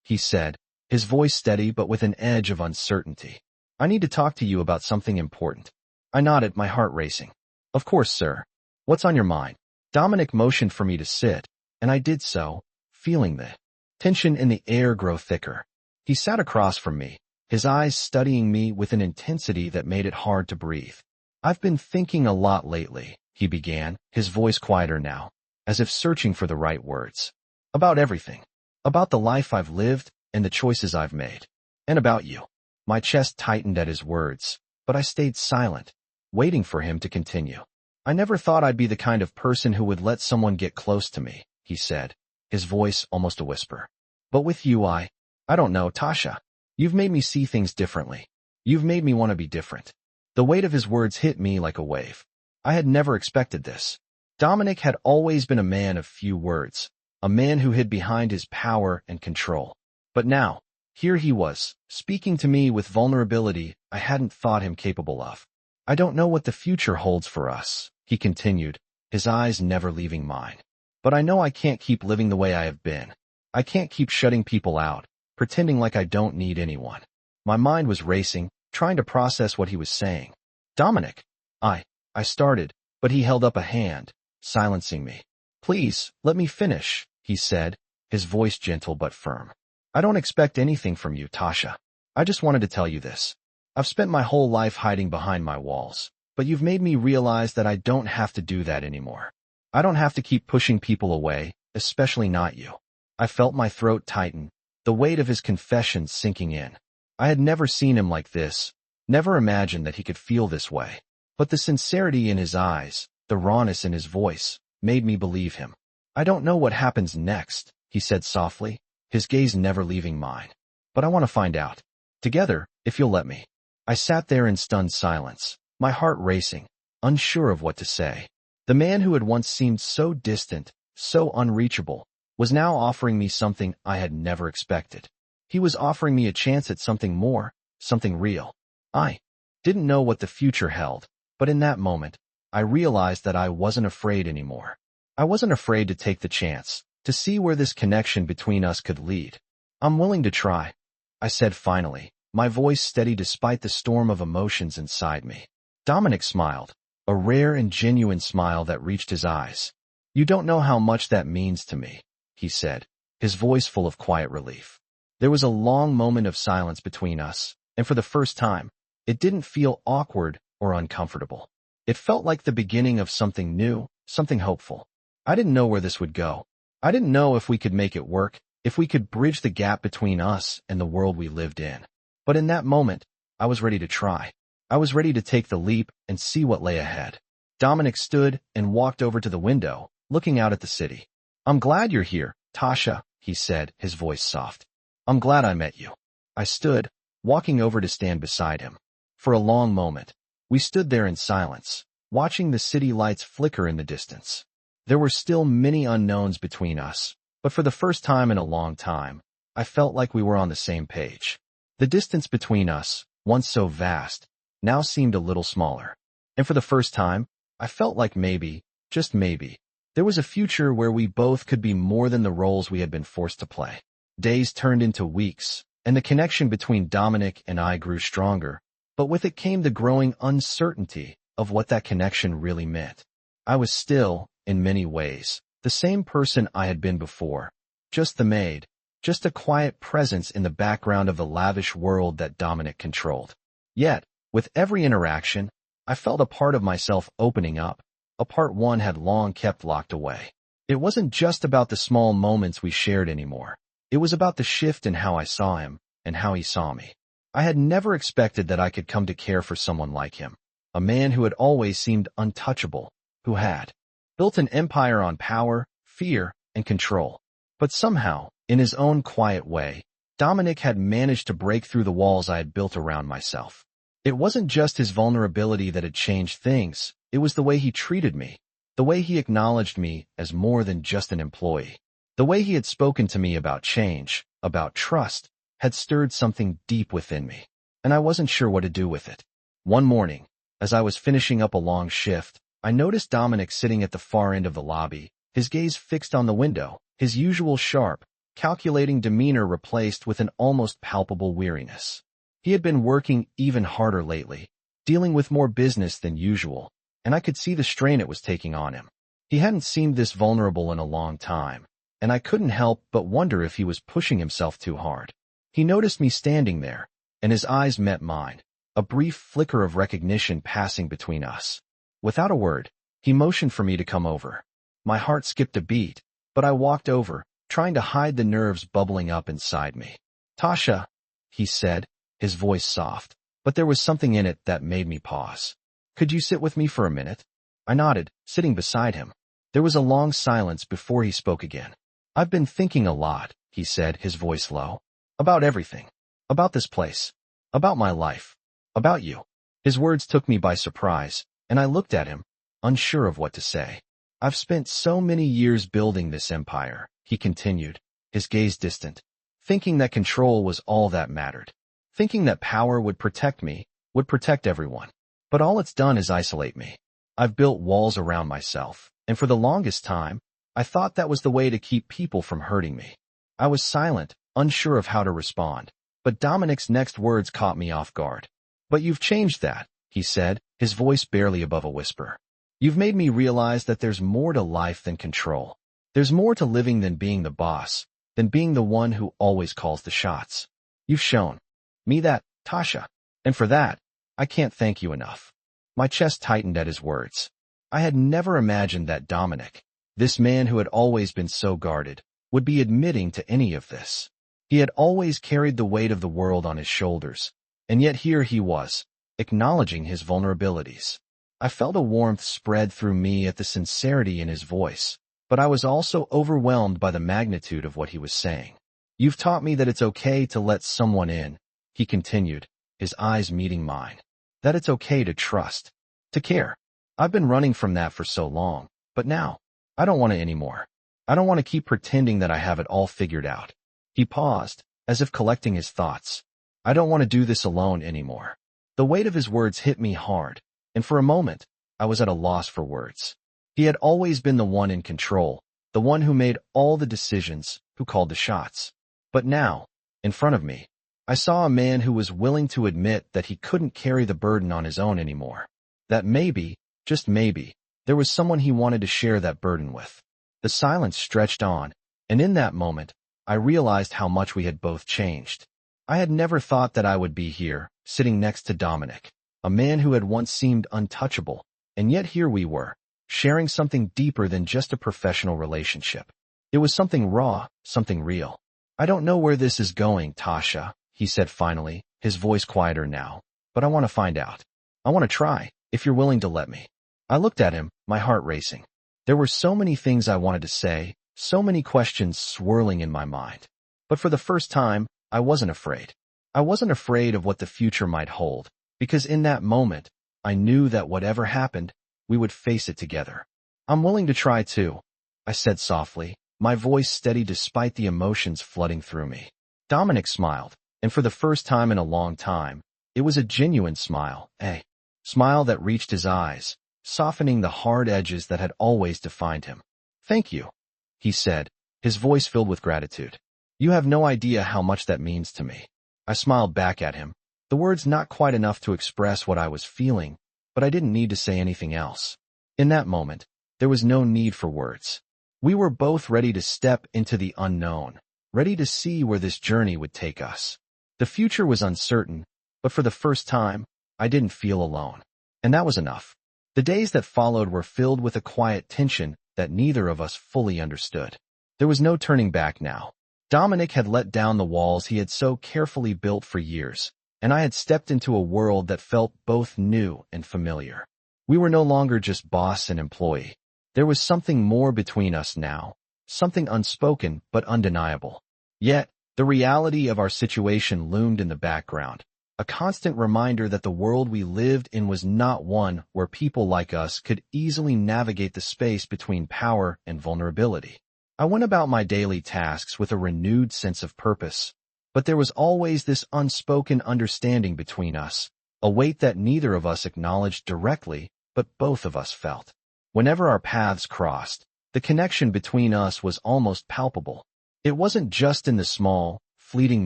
he said, his voice steady but with an edge of uncertainty. "I need to talk to you about something important." I nodded, my heart racing. "Of course, sir. What's on your mind?" Dominic motioned for me to sit, and I did so, feeling the tension in the air grow thicker. He sat across from me, his eyes studying me with an intensity that made it hard to breathe. "I've been thinking a lot lately," he began, his voice quieter now, as if searching for the right words. "About everything. About the life I've lived and the choices I've made. And about you." My chest tightened at his words, but I stayed silent, waiting for him to continue. "I never thought I'd be the kind of person who would let someone get close to me," he said, his voice almost a whisper. "But with you I don't know, Tasha. You've made me see things differently. You've made me want to be different." The weight of his words hit me like a wave. I had never expected this. Dominic had always been a man of few words, a man who hid behind his power and control. But now, here he was, speaking to me with vulnerability I hadn't thought him capable of. "I don't know what the future holds for us," he continued, his eyes never leaving mine. "But I know I can't keep living the way I have been. I can't keep shutting people out, pretending like I don't need anyone." My mind was racing, trying to process what he was saying. "Dominic," I started, but he held up a hand, silencing me. "Please, let me finish," he said, his voice gentle but firm. "I don't expect anything from you, Tasha. I just wanted to tell you this. I've spent my whole life hiding behind my walls, but you've made me realize that I don't have to do that anymore. I don't have to keep pushing people away, especially not you." I felt my throat tighten, the weight of his confession sinking in. I had never seen him like this, never imagined that he could feel this way. But the sincerity in his eyes, the rawness in his voice, made me believe him. "I don't know what happens next," he said softly, his gaze never leaving mine. "But I want to find out. Together, if you'll let me." I sat there in stunned silence, my heart racing, unsure of what to say. The man who had once seemed so distant, so unreachable, was now offering me something I had never expected. He was offering me a chance at something more, something real. I didn't know what the future held, but in that moment, I realized that I wasn't afraid anymore. I wasn't afraid to take the chance, to see where this connection between us could lead. "I'm willing to try," I said finally, my voice steady despite the storm of emotions inside me. Dominic smiled, a rare and genuine smile that reached his eyes. You don't know how much that means to me, he said, his voice full of quiet relief. There was a long moment of silence between us, and for the first time, it didn't feel awkward or uncomfortable. It felt like the beginning of something new, something hopeful. I didn't know where this would go. I didn't know if we could make it work, if we could bridge the gap between us and the world we lived in. But in that moment, I was ready to try. I was ready to take the leap and see what lay ahead. Dominic stood and walked over to the window, looking out at the city. I'm glad you're here, Tasha, he said, his voice soft. I'm glad I met you. I stood, walking over to stand beside him. For a long moment, we stood there in silence, watching the city lights flicker in the distance. There were still many unknowns between us, but for the first time in a long time, I felt like we were on the same page. The distance between us, once so vast, now seemed a little smaller. And for the first time, I felt like maybe, just maybe, there was a future where we both could be more than the roles we had been forced to play. Days turned into weeks, and the connection between Dominic and I grew stronger, but with it came the growing uncertainty of what that connection really meant. I was still, in many ways, the same person I had been before, just the maid, just a quiet presence in the background of the lavish world that Dominic controlled. Yet, with every interaction, I felt a part of myself opening up, a part one had long kept locked away. It wasn't just about the small moments we shared anymore. It was about the shift in how I saw him and how he saw me. I had never expected that I could come to care for someone like him, a man who had always seemed untouchable, who had built an empire on power, fear, and control. But somehow, in his own quiet way, Dominic had managed to break through the walls I had built around myself. It wasn't just his vulnerability that had changed things, it was the way he treated me, the way he acknowledged me as more than just an employee. The way he had spoken to me about change, about trust, had stirred something deep within me, and I wasn't sure what to do with it. One morning, as I was finishing up a long shift, I noticed Dominic sitting at the far end of the lobby, his gaze fixed on the window, his usual sharp, calculating demeanor replaced with an almost palpable weariness. He had been working even harder lately, dealing with more business than usual, and I could see the strain it was taking on him. He hadn't seemed this vulnerable in a long time, and I couldn't help but wonder if he was pushing himself too hard. He noticed me standing there, and his eyes met mine, a brief flicker of recognition passing between us. Without a word, he motioned for me to come over. My heart skipped a beat, but I walked over, trying to hide the nerves bubbling up inside me. Tasha, he said, his voice soft, but there was something in it that made me pause. Could you sit with me for a minute? I nodded, sitting beside him. There was a long silence before he spoke again. I've been thinking a lot, he said, his voice low. About everything. About this place. About my life. About you. His words took me by surprise, and I looked at him, unsure of what to say. I've spent so many years building this empire, he continued, his gaze distant, thinking that control was all that mattered, thinking that power would protect me, would protect everyone. But all it's done is isolate me. I've built walls around myself, and for the longest time, I thought that was the way to keep people from hurting me. I was silent, unsure of how to respond, but Dominic's next words caught me off guard. But you've changed that, he said, his voice barely above a whisper. You've made me realize that there's more to life than control. There's more to living than being the boss, than being the one who always calls the shots. You've shown me that, Tasha, and for that, I can't thank you enough. My chest tightened at his words. I had never imagined that Dominic, this man who had always been so guarded, would be admitting to any of this. He had always carried the weight of the world on his shoulders, and yet here he was, acknowledging his vulnerabilities. I felt a warmth spread through me at the sincerity in his voice, but I was also overwhelmed by the magnitude of what he was saying. You've taught me that it's okay to let someone in, he continued, his eyes meeting mine. That it's okay to trust, to care. I've been running from that for so long, but now, I don't want it anymore. I don't want to keep pretending that I have it all figured out. He paused, as if collecting his thoughts. I don't want to do this alone anymore. The weight of his words hit me hard, and for a moment, I was at a loss for words. He had always been the one in control, the one who made all the decisions, who called the shots. But now, in front of me, I saw a man who was willing to admit that he couldn't carry the burden on his own anymore. That maybe, just maybe, There was someone he wanted to share that burden with. The silence stretched on, and in that moment, I realized how much we had both changed. I had never thought that I would be here, sitting next to Dominic, a man who had once seemed untouchable, and yet here we were, sharing something deeper than just a professional relationship. It was something raw, something real. "I don't know where this is going, Tasha," he said finally, his voice quieter now, "but I want to find out. I want to try, if you're willing to let me." I looked at him, my heart racing. There were so many things I wanted to say, so many questions swirling in my mind. But for the first time, I wasn't afraid. I wasn't afraid of what the future might hold, because in that moment, I knew that whatever happened, we would face it together. "I'm willing to try too," I said softly, my voice steady despite the emotions flooding through me. Dominic smiled, and for the first time in a long time, it was a genuine smile, a smile that reached his eyes, softening the hard edges that had always defined him. "Thank you," he said, his voice filled with gratitude. "You have no idea how much that means to me." I smiled back at him, the words not quite enough to express what I was feeling, but I didn't need to say anything else. In that moment, there was no need for words. We were both ready to step into the unknown, ready to see where this journey would take us. The future was uncertain, but for the first time, I didn't feel alone. And that was enough. The days that followed were filled with a quiet tension that neither of us fully understood. There was no turning back now. Dominic had let down the walls he had so carefully built for years, and I had stepped into a world that felt both new and familiar. We were no longer just boss and employee. There was something more between us now, something unspoken but undeniable. Yet, the reality of our situation loomed in the background, a constant reminder that the world we lived in was not one where people like us could easily navigate the space between power and vulnerability. I went about my daily tasks with a renewed sense of purpose, but there was always this unspoken understanding between us, a weight that neither of us acknowledged directly, but both of us felt. Whenever our paths crossed, the connection between us was almost palpable. It wasn't just in the small, fleeting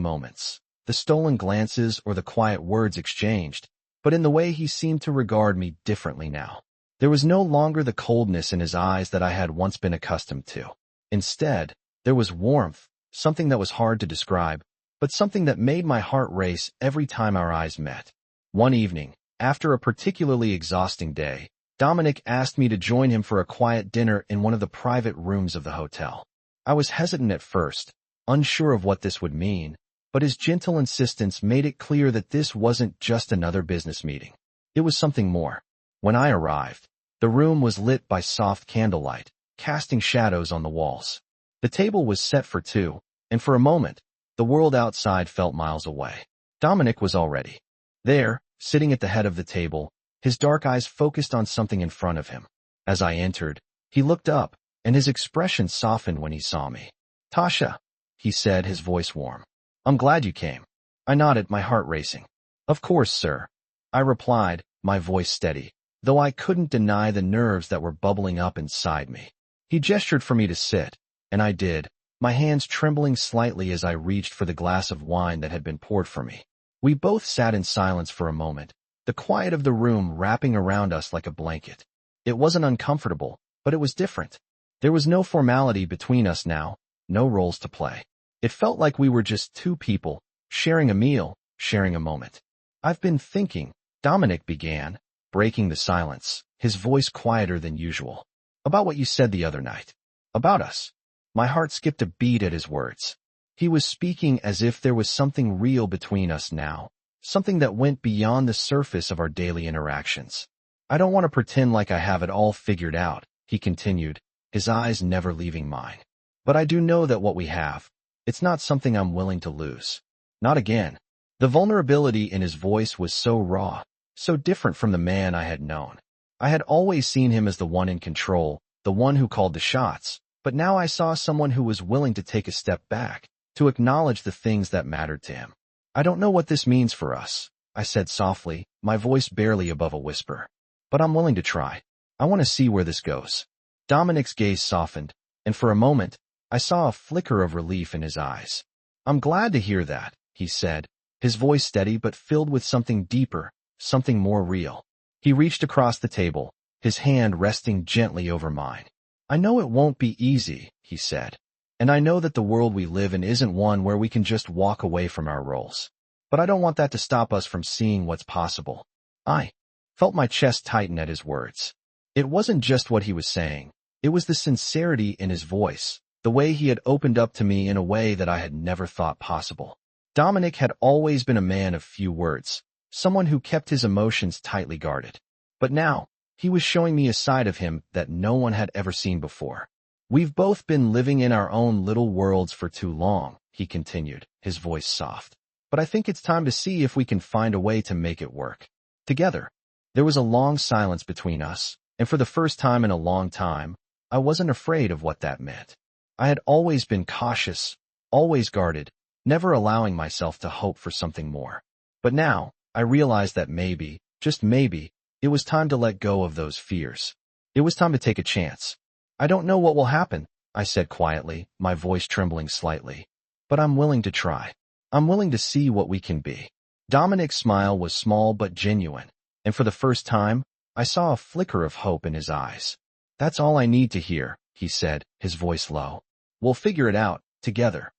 moments, the stolen glances or the quiet words exchanged, but in the way he seemed to regard me differently now. There was no longer the coldness in his eyes that I had once been accustomed to. Instead, there was warmth, something that was hard to describe, but something that made my heart race every time our eyes met. One evening, after a particularly exhausting day, Dominic asked me to join him for a quiet dinner in one of the private rooms of the hotel. I was hesitant at first, unsure of what this would mean, but his gentle insistence made it clear that this wasn't just another business meeting. It was something more. When I arrived, the room was lit by soft candlelight, casting shadows on the walls. The table was set for two, and for a moment, the world outside felt miles away. Dominic was already there, sitting at the head of the table, his dark eyes focused on something in front of him. As I entered, he looked up, and his expression softened when he saw me. "Tasha," he said, his voice warm. "I'm glad you came." I nodded, my heart racing. "Of course, sir," I replied, my voice steady, though I couldn't deny the nerves that were bubbling up inside me. He gestured for me to sit, and I did, my hands trembling slightly as I reached for the glass of wine that had been poured for me. We both sat in silence for a moment, the quiet of the room wrapping around us like a blanket. It wasn't uncomfortable, but it was different. There was no formality between us now, no roles to play. It felt like we were just two people, sharing a meal, sharing a moment. "I've been thinking," Dominic began, breaking the silence, his voice quieter than usual, "about what you said the other night. About us." My heart skipped a beat at his words. He was speaking as if there was something real between us now, something that went beyond the surface of our daily interactions. "I don't want to pretend like I have it all figured out," he continued, his eyes never leaving mine. "But I do know that what we have, it's not something I'm willing to lose. Not again." The vulnerability in his voice was so raw, so different from the man I had known. I had always seen him as the one in control, the one who called the shots, but now I saw someone who was willing to take a step back, to acknowledge the things that mattered to him. "I don't know what this means for us," I said softly, my voice barely above a whisper. "But I'm willing to try. I want to see where this goes." Dominic's gaze softened, and for a moment, I saw a flicker of relief in his eyes. "I'm glad to hear that," he said, his voice steady but filled with something deeper, something more real. He reached across the table, his hand resting gently over mine. I know it won't be easy, he said. And I know that the world we live in isn't one where we can just walk away from our roles. But I don't want that to stop us from seeing what's possible. I felt my chest tighten at his words. It wasn't just what he was saying. It was the sincerity in his voice, the way he had opened up to me in a way that I had never thought possible. Dominic had always been a man of few words, someone who kept his emotions tightly guarded. But now, he was showing me a side of him that no one had ever seen before. We've both been living in our own little worlds for too long, he continued, his voice soft. But I think it's time to see if we can find a way to make it work. Together. There was a long silence between us, and for the first time in a long time, I wasn't afraid of what that meant. I had always been cautious, always guarded, never allowing myself to hope for something more. But now, I realized that maybe, just maybe, it was time to let go of those fears. It was time to take a chance. I don't know what will happen, I said quietly, my voice trembling slightly. But I'm willing to try. I'm willing to see what we can be. Dominic's smile was small but genuine, and for the first time, I saw a flicker of hope in his eyes. That's all I need to hear, he said, his voice low. We'll figure it out, together.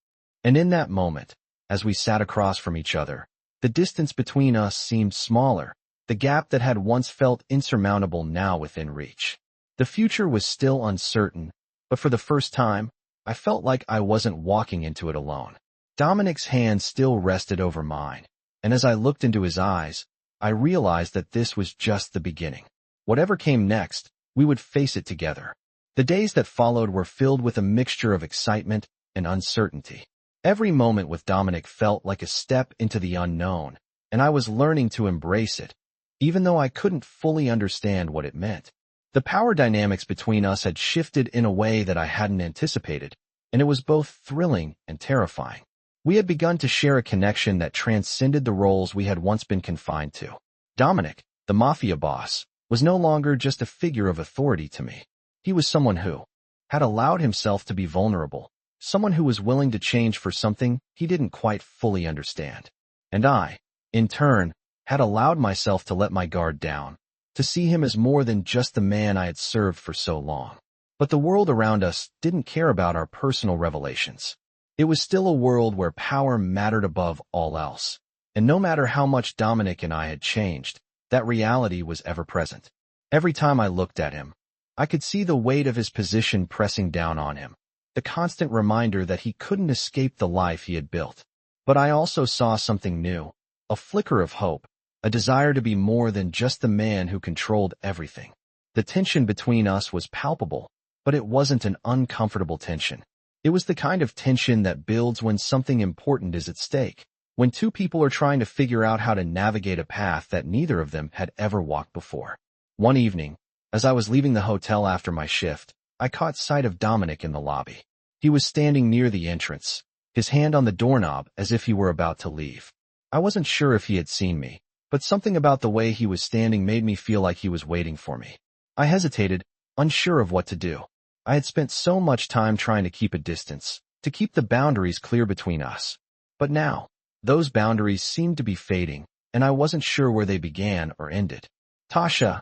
And in that moment, as we sat across from each other, the distance between us seemed smaller, the gap that had once felt insurmountable now within reach. The future was still uncertain, but for the first time, I felt like I wasn't walking into it alone. Dominic's hand still rested over mine, and as I looked into his eyes, I realized that this was just the beginning. Whatever came next, we would face it together. The days that followed were filled with a mixture of excitement and uncertainty. Every moment with Dominic felt like a step into the unknown, and I was learning to embrace it, even though I couldn't fully understand what it meant. The power dynamics between us had shifted in a way that I hadn't anticipated, and it was both thrilling and terrifying. We had begun to share a connection that transcended the roles we had once been confined to. Dominic, the Mafia boss, was no longer just a figure of authority to me. He was someone who had allowed himself to be vulnerable, someone who was willing to change for something he didn't quite fully understand. And I, in turn, had allowed myself to let my guard down, to see him as more than just the man I had served for so long. But the world around us didn't care about our personal revelations. It was still a world where power mattered above all else. And no matter how much Dominic and I had changed, that reality was ever present. Every time I looked at him, I could see the weight of his position pressing down on him, the constant reminder that he couldn't escape the life he had built. But I also saw something new, a flicker of hope, a desire to be more than just the man who controlled everything. The tension between us was palpable, but it wasn't an uncomfortable tension. It was the kind of tension that builds when something important is at stake, when two people are trying to figure out how to navigate a path that neither of them had ever walked before. One evening, as I was leaving the hotel after my shift, I caught sight of Dominic in the lobby. He was standing near the entrance, his hand on the doorknob as if he were about to leave. I wasn't sure if he had seen me, but something about the way he was standing made me feel like he was waiting for me. I hesitated, unsure of what to do. I had spent so much time trying to keep a distance, to keep the boundaries clear between us. But now, those boundaries seemed to be fading, and I wasn't sure where they began or ended. Tasha,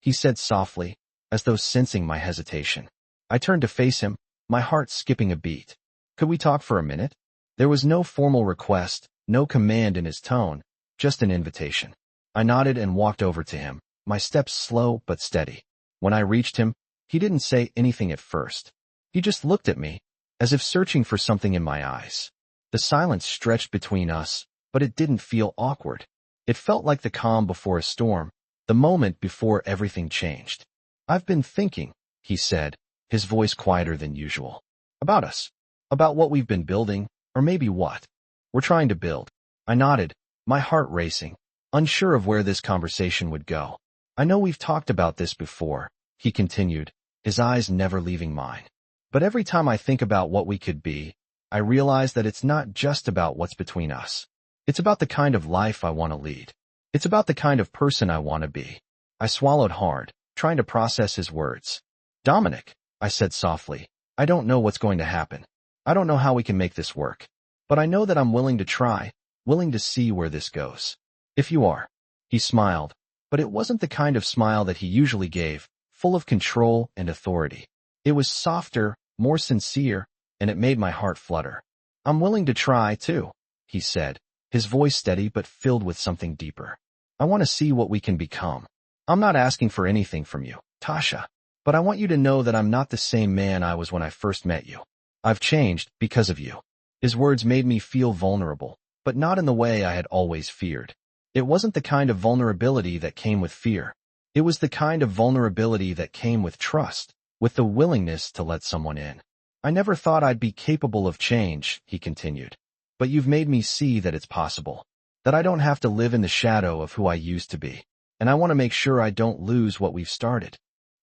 he said softly, as though sensing my hesitation. I turned to face him, my heart skipping a beat. Could we talk for a minute? There was no formal request, no command in his tone, just an invitation. I nodded and walked over to him, my steps slow but steady. When I reached him, he didn't say anything at first. He just looked at me, as if searching for something in my eyes. The silence stretched between us, but it didn't feel awkward. It felt like the calm before a storm, the moment before everything changed. I've been thinking, he said, his voice quieter than usual. About us. About what we've been building, or maybe what we're trying to build. I nodded, my heart racing, unsure of where this conversation would go. I know we've talked about this before, he continued, his eyes never leaving mine. But every time I think about what we could be, I realize that it's not just about what's between us. It's about the kind of life I want to lead. It's about the kind of person I want to be. I swallowed hard, trying to process his words. Dominic, I said softly, I don't know what's going to happen. I don't know how we can make this work. But I know that I'm willing to try, willing to see where this goes. If you are. He smiled, but it wasn't the kind of smile that he usually gave, full of control and authority. It was softer, more sincere, and it made my heart flutter. "I'm willing to try, too," he said, his voice steady but filled with something deeper. "I want to see what we can become. I'm not asking for anything from you, Tasha, but I want you to know that I'm not the same man I was when I first met you. I've changed because of you." His words made me feel vulnerable, but not in the way I had always feared. It wasn't the kind of vulnerability that came with fear. It was the kind of vulnerability that came with trust, with the willingness to let someone in. "I never thought I'd be capable of change," he continued. "But you've made me see that it's possible, that I don't have to live in the shadow of who I used to be, and I want to make sure I don't lose what we've started."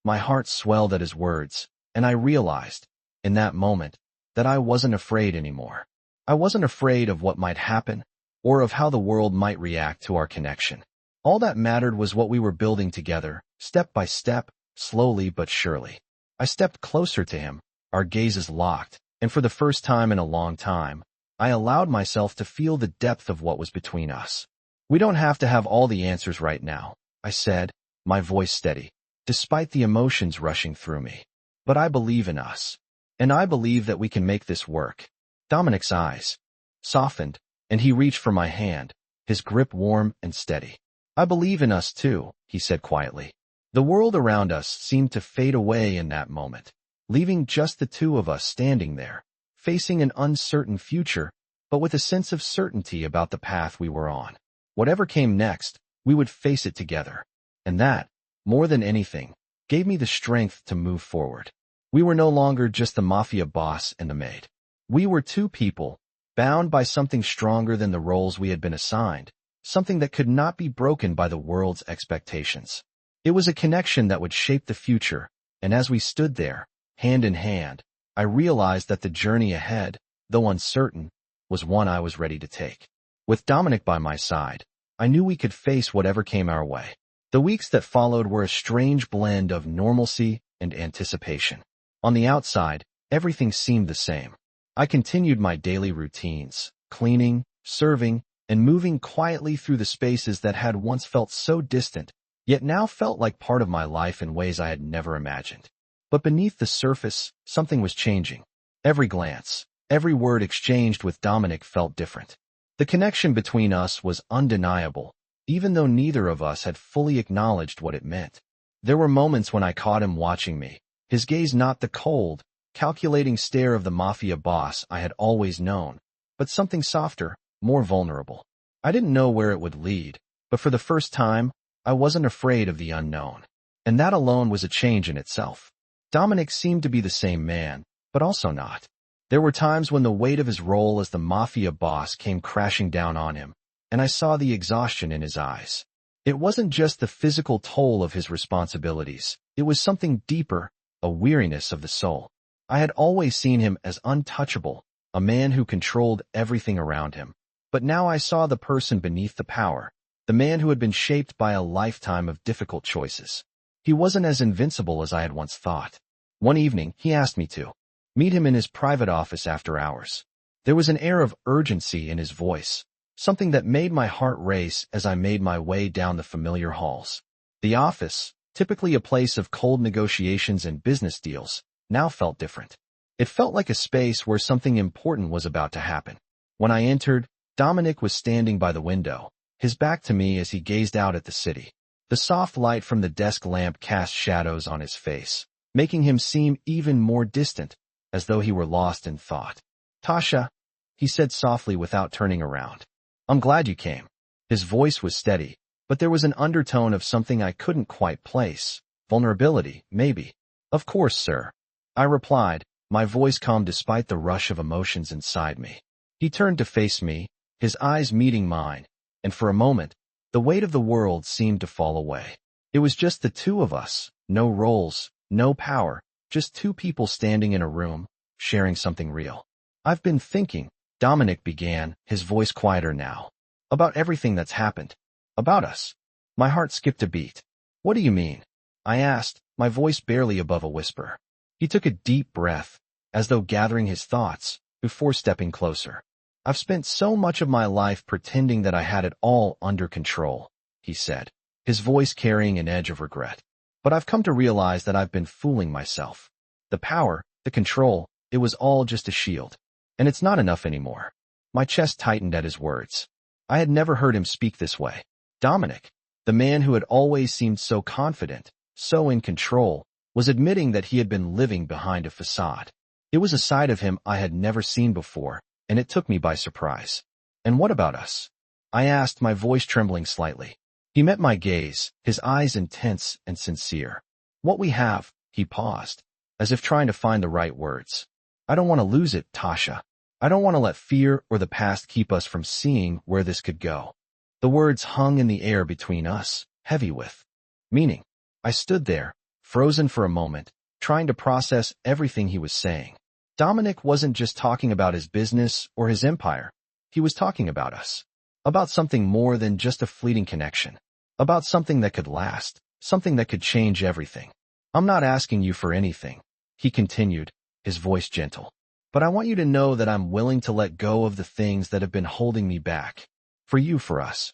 My heart swelled at his words, and I realized, in that moment, that I wasn't afraid anymore. I wasn't afraid of what might happen, or of how the world might react to our connection. All that mattered was what we were building together, step by step, slowly but surely. I stepped closer to him, our gazes locked, and for the first time in a long time, I allowed myself to feel the depth of what was between us. "We don't have to have all the answers right now," I said, my voice steady, despite the emotions rushing through me. "But I believe in us, and I believe that we can make this work." Dominic's eyes softened, and he reached for my hand, his grip warm and steady. "I believe in us too," he said quietly. The world around us seemed to fade away in that moment, leaving just the two of us standing there, facing an uncertain future, but with a sense of certainty about the path we were on. Whatever came next, we would face it together. And that, more than anything, gave me the strength to move forward. We were no longer just the Mafia boss and the maid. We were two people, bound by something stronger than the roles we had been assigned, something that could not be broken by the world's expectations. It was a connection that would shape the future, and as we stood there, hand in hand, I realized that the journey ahead, though uncertain, was one I was ready to take. With Dominic by my side, I knew we could face whatever came our way. The weeks that followed were a strange blend of normalcy and anticipation. On the outside, everything seemed the same. I continued my daily routines, cleaning, serving, and moving quietly through the spaces that had once felt so distant, yet now felt like part of my life in ways I had never imagined. But beneath the surface, something was changing. Every glance, every word exchanged with Dominic felt different. The connection between us was undeniable, even though neither of us had fully acknowledged what it meant. There were moments when I caught him watching me, his gaze not the cold, calculating stare of the Mafia boss I had always known, but something softer, more vulnerable. I didn't know where it would lead, but for the first time, I wasn't afraid of the unknown. And that alone was a change in itself. Dominic seemed to be the same man, but also not. There were times when the weight of his role as the Mafia boss came crashing down on him, and I saw the exhaustion in his eyes. It wasn't just the physical toll of his responsibilities, it was something deeper, a weariness of the soul. I had always seen him as untouchable, a man who controlled everything around him. But now I saw the person beneath the power, the man who had been shaped by a lifetime of difficult choices. He wasn't as invincible as I had once thought. One evening, he asked me to meet him in his private office after hours. There was an air of urgency in his voice, something that made my heart race as I made my way down the familiar halls. The office, typically a place of cold negotiations and business deals, now felt different. It felt like a space where something important was about to happen. When I entered, Dominic was standing by the window, his back to me as he gazed out at the city. The soft light from the desk lamp cast shadows on his face, making him seem even more distant, as though he were lost in thought. "Tasha," he said softly without turning around. "I'm glad you came." His voice was steady, but there was an undertone of something I couldn't quite place. Vulnerability, maybe. "Of course, sir," I replied, my voice calm despite the rush of emotions inside me. He turned to face me, his eyes meeting mine, and for a moment, the weight of the world seemed to fall away. It was just the two of us, no roles, no power, just two people standing in a room, sharing something real. "I've been thinking," Dominic began, his voice quieter now, "about everything that's happened. About us." My heart skipped a beat. "What do you mean?" I asked, my voice barely above a whisper. He took a deep breath, as though gathering his thoughts, before stepping closer. "I've spent so much of my life pretending that I had it all under control," he said, his voice carrying an edge of regret. But I've come to realize that I've been fooling myself. The power, the control, it was all just a shield. And it's not enough anymore. My chest tightened at his words. I had never heard him speak this way. Dominic, the man who had always seemed so confident, so in control, was admitting that he had been living behind a facade. It was a side of him I had never seen before, and it took me by surprise. And what about us? I asked, my voice trembling slightly. He met my gaze, his eyes intense and sincere. What we have, he paused, as if trying to find the right words. I don't want to lose it, Tasha. I don't want to let fear or the past keep us from seeing where this could go. The words hung in the air between us, heavy with meaning. I stood there, frozen for a moment, trying to process everything he was saying. Dominic wasn't just talking about his business or his empire. He was talking about us. About something more than just a fleeting connection. About something that could last, something that could change everything. I'm not asking you for anything, he continued, his voice gentle. But I want you to know that I'm willing to let go of the things that have been holding me back. For you, for us.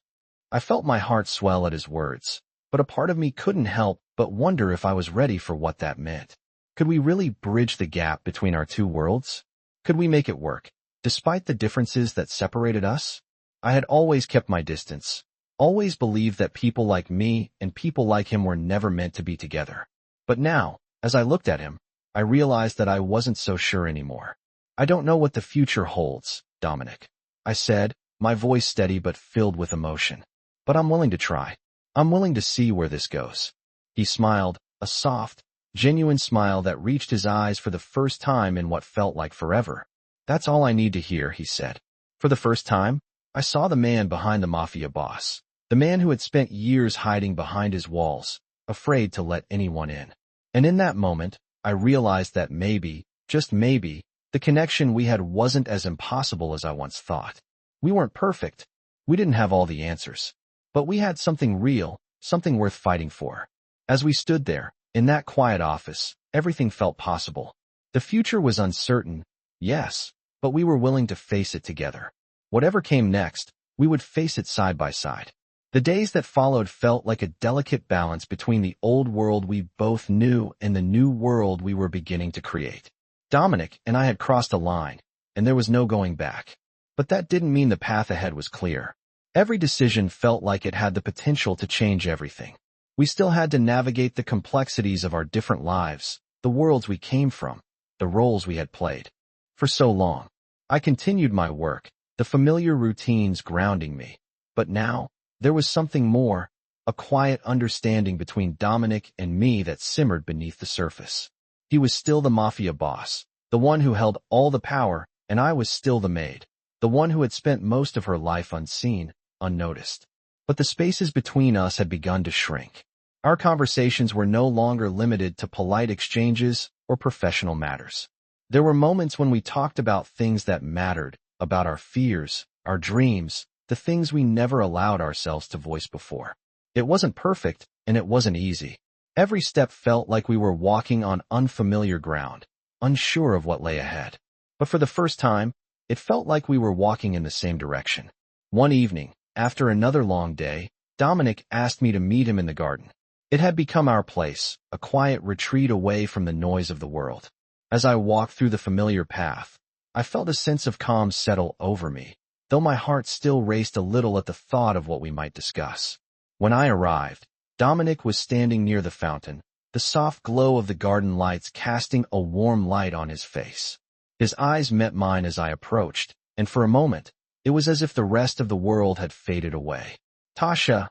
I felt my heart swell at his words, but a part of me couldn't help but wonder if I was ready for what that meant. Could we really bridge the gap between our two worlds? Could we make it work, despite the differences that separated us? I had always kept my distance, always believed that people like me and people like him were never meant to be together. But now, as I looked at him, I realized that I wasn't so sure anymore. I don't know what the future holds, Dominic, I said, my voice steady but filled with emotion. But I'm willing to try. I'm willing to see where this goes. He smiled, a soft, genuine smile that reached his eyes for the first time in what felt like forever. That's all I need to hear, he said. For the first time, I saw the man behind the Mafia boss, the man who had spent years hiding behind his walls, afraid to let anyone in. And in that moment, I realized that maybe, just maybe, the connection we had wasn't as impossible as I once thought. We weren't perfect. We didn't have all the answers. But we had something real, something worth fighting for. As we stood there, in that quiet office, everything felt possible. The future was uncertain, yes, but we were willing to face it together. Whatever came next, we would face it side by side. The days that followed felt like a delicate balance between the old world we both knew and the new world we were beginning to create. Dominic and I had crossed a line, and there was no going back. But that didn't mean the path ahead was clear. Every decision felt like it had the potential to change everything. We still had to navigate the complexities of our different lives, the worlds we came from, the roles we had played. For so long, I continued my work, the familiar routines grounding me. But now, there was something more, a quiet understanding between Dominic and me that simmered beneath the surface. He was still the Mafia boss, the one who held all the power, and I was still the maid, the one who had spent most of her life unseen, unnoticed. But the spaces between us had begun to shrink. Our conversations were no longer limited to polite exchanges or professional matters. There were moments when we talked about things that mattered, about our fears, our dreams, the things we never allowed ourselves to voice before. It wasn't perfect, and it wasn't easy. Every step felt like we were walking on unfamiliar ground, unsure of what lay ahead. But for the first time, it felt like we were walking in the same direction. One evening, after another long day, Dominic asked me to meet him in the garden. It had become our place, a quiet retreat away from the noise of the world. As I walked through the familiar path, I felt a sense of calm settle over me, though my heart still raced a little at the thought of what we might discuss. When I arrived, Dominic was standing near the fountain, the soft glow of the garden lights casting a warm light on his face. His eyes met mine as I approached, and for a moment, it was as if the rest of the world had faded away. Tasha,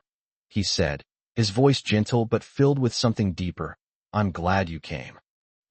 he said, his voice gentle but filled with something deeper, I'm glad you came.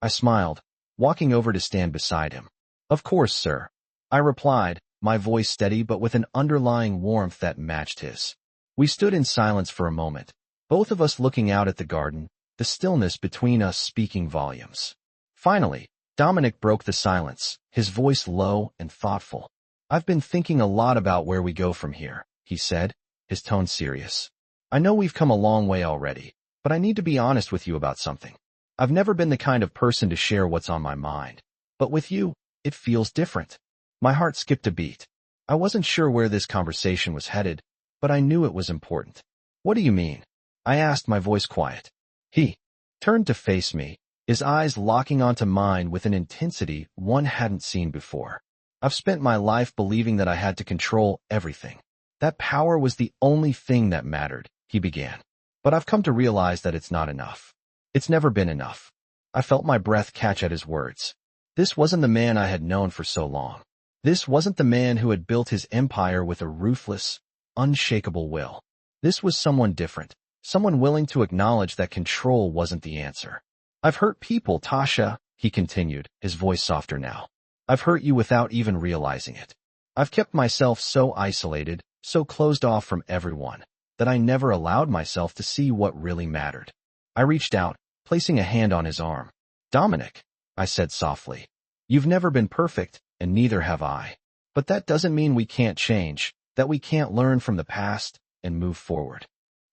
I smiled, walking over to stand beside him. Of course, sir, I replied, my voice steady but with an underlying warmth that matched his. We stood in silence for a moment, both of us looking out at the garden, the stillness between us speaking volumes. Finally, Dominic broke the silence, his voice low and thoughtful. I've been thinking a lot about where we go from here, he said, his tone serious. I know we've come a long way already, but I need to be honest with you about something. I've never been the kind of person to share what's on my mind. But with you, it feels different. My heart skipped a beat. I wasn't sure where this conversation was headed, but I knew it was important. What do you mean? I asked, my voice quiet. He turned to face me, his eyes locking onto mine with an intensity one hadn't seen before. I've spent my life believing that I had to control everything. That power was the only thing that mattered, he began. But I've come to realize that it's not enough. It's never been enough. I felt my breath catch at his words. This wasn't the man I had known for so long. This wasn't the man who had built his empire with a ruthless, unshakable will. This was someone different, someone willing to acknowledge that control wasn't the answer. I've hurt people, Tasha, he continued, his voice softer now. I've hurt you without even realizing it. I've kept myself so isolated, so closed off from everyone, that I never allowed myself to see what really mattered. I reached out, placing a hand on his arm. Dominic, I said softly. You've never been perfect, and neither have I. But that doesn't mean we can't change, that we can't learn from the past and move forward.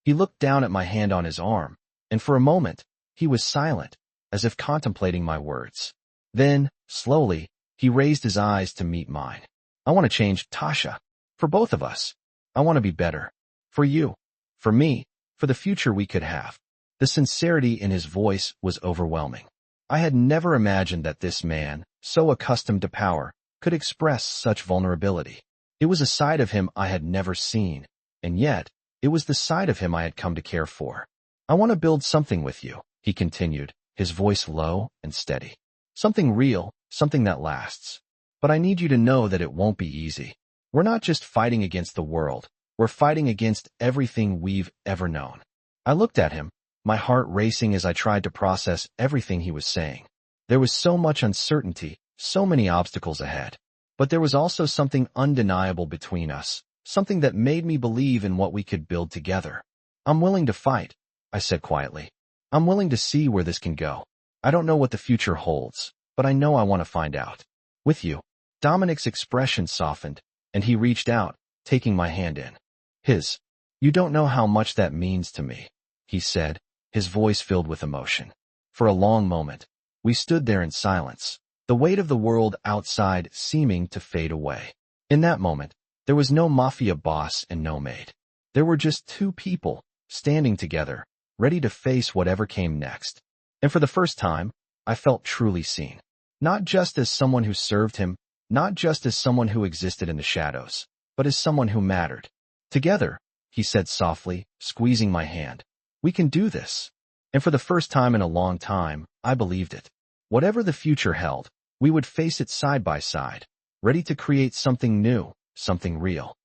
He looked down at my hand on his arm, and for a moment, he was silent, as if contemplating my words. Then, slowly, he raised his eyes to meet mine. I want to change, Tasha. For both of us. I want to be better. For you. For me. For the future we could have. The sincerity in his voice was overwhelming. I had never imagined that this man, so accustomed to power, could express such vulnerability. It was a side of him I had never seen, and yet, it was the side of him I had come to care for. I want to build something with you, he continued, his voice low and steady. Something real, something that lasts. But I need you to know that it won't be easy. We're not just fighting against the world, we're fighting against everything we've ever known. I looked at him, my heart racing as I tried to process everything he was saying. There was so much uncertainty, so many obstacles ahead. But there was also something undeniable between us, something that made me believe in what we could build together. I'm willing to fight, I said quietly. I'm willing to see where this can go. I don't know what the future holds, but I know I want to find out. With you. Dominic's expression softened, and he reached out, taking my hand in his. You don't know how much that means to me, he said, his voice filled with emotion. For a long moment, we stood there in silence, the weight of the world outside seeming to fade away. In that moment, there was no Mafia boss and no Maid. There were just two people, standing together, ready to face whatever came next. And for the first time, I felt truly seen. Not just as someone who served him, not just as someone who existed in the shadows, but as someone who mattered. Together, he said softly, squeezing my hand. We can do this. And for the first time in a long time, I believed it. Whatever the future held, we would face it side by side, ready to create something new, something real.